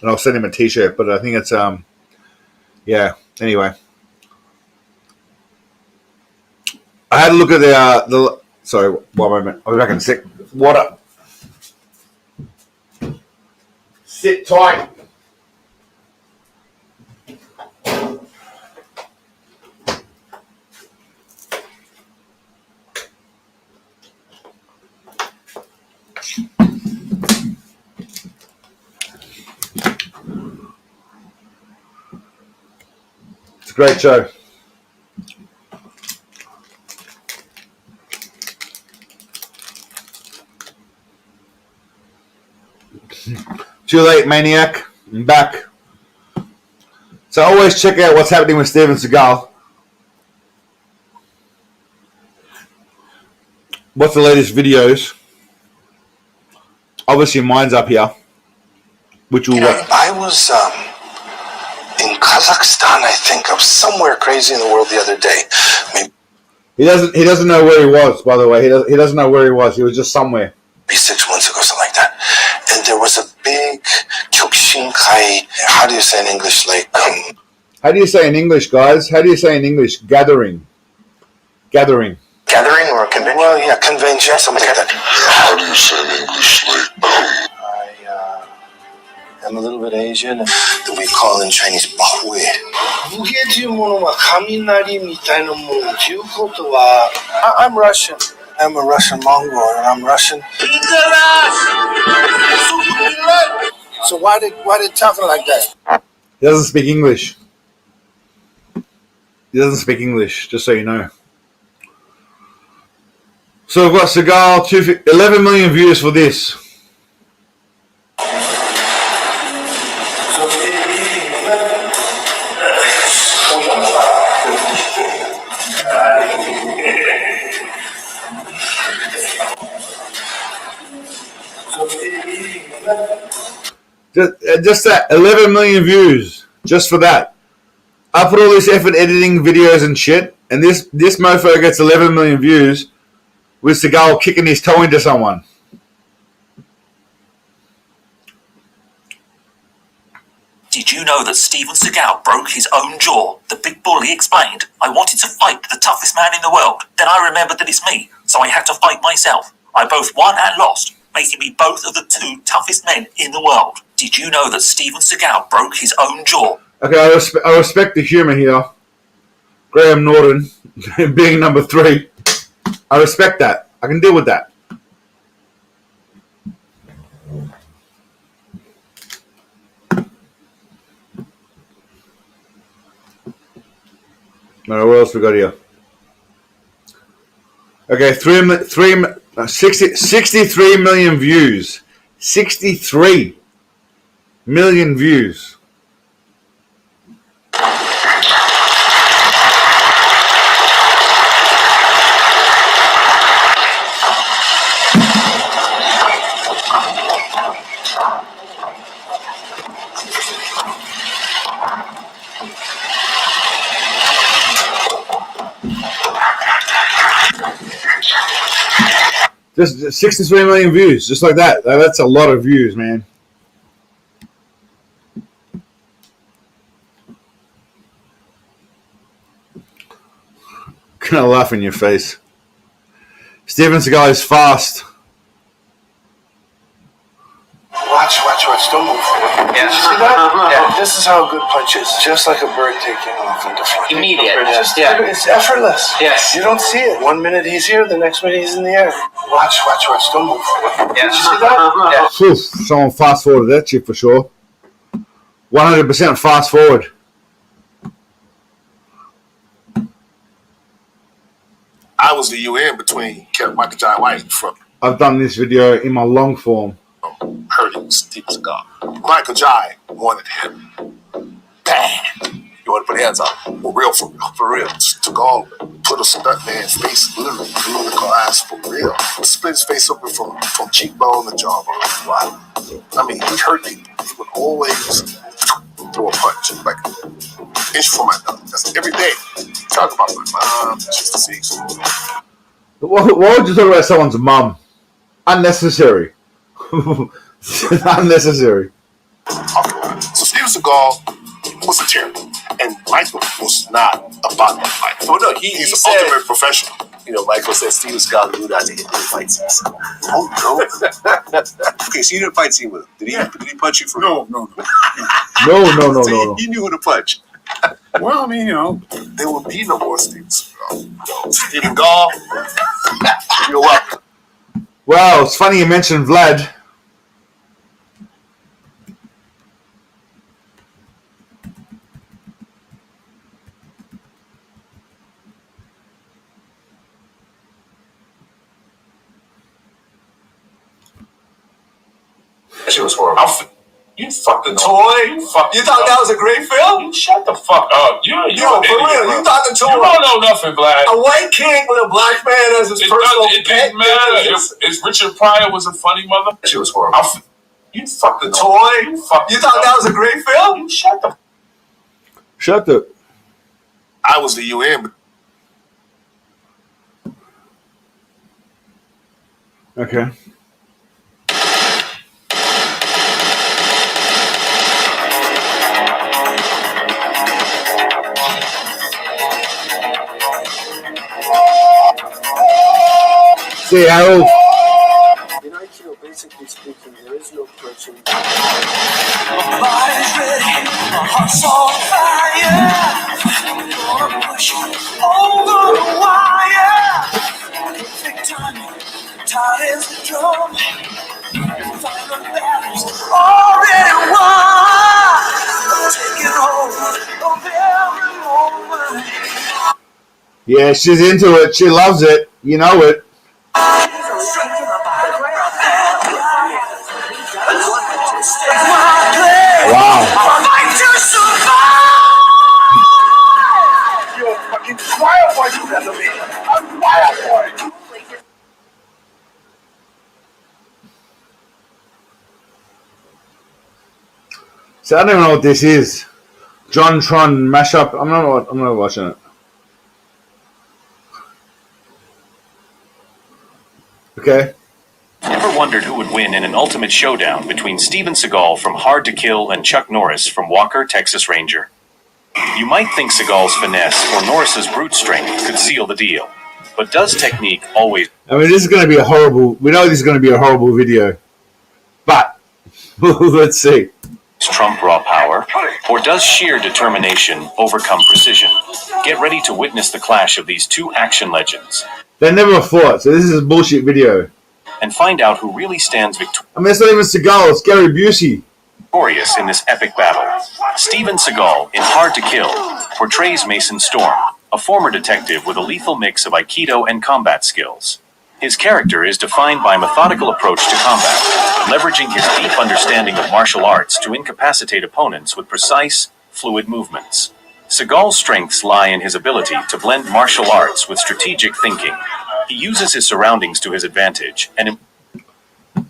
and I'll send him a T-shirt. But I think it's yeah. Anyway, I had a look at the. Sorry, one moment. I'll be back in a sec. Water. Sit tight. It's a great show. Too late, maniac. I'm back. So always check out what's happening with Steven Seagal. What's the latest videos? Obviously, mine's up here. Which will I was in Kazakhstan, I think. I was somewhere crazy in the world the other day. Maybe He doesn't know where he was, by the way. He doesn't know where he was. He was just somewhere. 6 months ago, something like that. And there was a big Kyokushinkai, how do you say in English? How do you say in English, guys? How do you say in English? Gathering. Gathering. Gathering or a convention? Well, yeah, convention, something like that. How do you say in English? I'm a little bit Asian. That we call in Chinese Bahui. I'm Russian. I'm a Russian Mongol, and I'm Russian. So why they talking like that? He doesn't speak English. He doesn't speak English, just so you know. So we've got Seagal, 11 million views for this. Just that, 11 million views, just for that. I put all this effort editing videos and shit, and this mofo gets 11 million views with Seagal kicking his toe into someone. Did you know that Steven Seagal broke his own jaw? The big bully explained, I wanted to fight the toughest man in the world. Then I remembered that it's me, so I had to fight myself. I both won and lost, making me both of the 2 toughest men in the world. Did you know that Steven Seagal broke his own jaw? Okay, I respect the humour here. Graham Norton being number 3. I respect that. I can deal with that. No, what else we got here? Okay, 63 million views. 63 million views. Just 63 million views, just like that. That's a lot of views, man. Gonna laugh in your face. Steven Seagal is fast. Watch. Don't move. Yeah. See that? Yeah. This is how a good punch is. Just like a bird taking off into flight. Immediate. It's effortless. Yes. You don't see it. 1 minute he's here, the next minute he's in the air. Watch. Don't move. Yeah. See that? Yeah. Someone fast forwarded that shit for sure. 100% fast forward. I was the UN between Michael John White from I've done this video in my long form. hurting Steven Seagal. Michael John wanted him. Bang! You want to put hands on? For real. Seagal put a stuntman's face literally through the glass for real. Split his face open from cheekbone to jawbone. Wow. I mean, he hurt me. He would always throw a punch like an inch from my nose. That's every day. Talk about my mom, just to see. Why would you talk about someone's mum? Unnecessary. Unnecessary. So Steven Seagal was a terrible, and Michael was not about that fight. Oh no, he's an said, ultimate professional. You know, Michael said Steven Seagal knew not to hit the fight scenes. Oh no. Okay, so you did a fight scene with him. Did he punch you for No. No. He knew who to punch. Well, I mean, you know, there will be no more Steven Seagal. Steven Seagal, you're welcome. Well, it's funny you mentioned Vlad. That shit was horrible. You fucking toy. You thought that was a great film? You shut the fuck up. You for real. You thought the toy. You don't know nothing, Vlad. A white king with a black man as his personal It pet. didn't matter. If Richard Pryor was a funny mother. That shit was horrible. You fucking toy. You thought that was a great film? You shut the. Shut the. I was the UN. Okay. See, Harold. In Aikido, basically speaking, there is no punching. My body's ready, my heart's on fire. I'm gonna push you over the wire. Perfect timing, tight as the drum. Final battle's already won. I'm taking hold of every moment. Yeah, she's into it. She loves it. You know it. Wow. You're a fucking quiet boy, you never be. A quiet boy. So I don't even know what this is. John Tron mashup. I'm not watching it. Okay. Ever wondered who would win in an ultimate showdown between Steven Seagal from Hard to Kill and Chuck Norris from Walker, Texas Ranger? You might think Seagal's finesse or Norris's brute strength could seal the deal. But does technique always... I mean, this is going to be a horrible... We know this is going to be a horrible video. But, let's see. Trump raw power? Or does sheer determination overcome precision? Get ready to witness the clash of these two action legends. They never fought, so this is a bullshit video. And find out who really stands victorious. I mean, it's not even Seagal, it's Gary Busey. In this epic battle. Steven Seagal in Hard to Kill portrays Mason Storm, a a former detective with a lethal mix of Aikido and combat skills. His character is defined by a methodical approach to combat, leveraging his deep understanding of martial arts to incapacitate opponents with precise, fluid movements. Seagal's strengths lie in his ability to blend martial arts with strategic thinking. He uses his surroundings to his advantage and...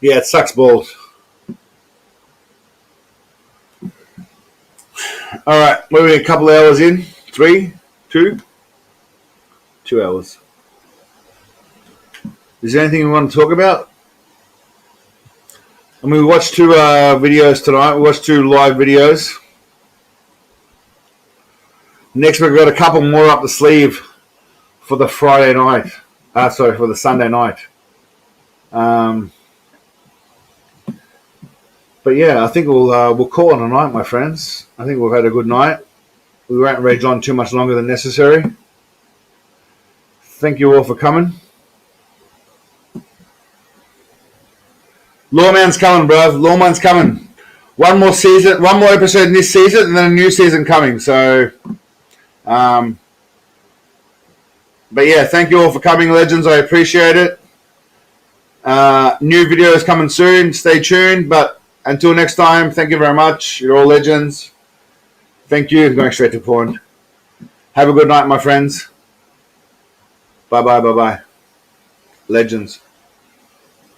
Yeah, it sucks balls. All right, we're a couple hours in. 3, 2 hours. Is there anything we want to talk about? I mean, we watched 2 videos tonight. We watched 2 live videos. Next, we've got a couple more up the sleeve for the Friday night. For the Sunday night. But yeah, I think we'll call it a night, my friends. I think we've had a good night. We won't rage on too much longer than necessary. Thank you all for coming. Lawman's coming, bruv. Lawman's coming. One more season, one more episode in this season, and then a new season coming. So, but yeah, thank you all for coming, legends. I appreciate it. New videos coming soon. Stay tuned. But until next time, thank you very much. You're all legends. Thank you. Going straight to porn. Have a good night, my friends. Bye-bye, bye-bye. Legends.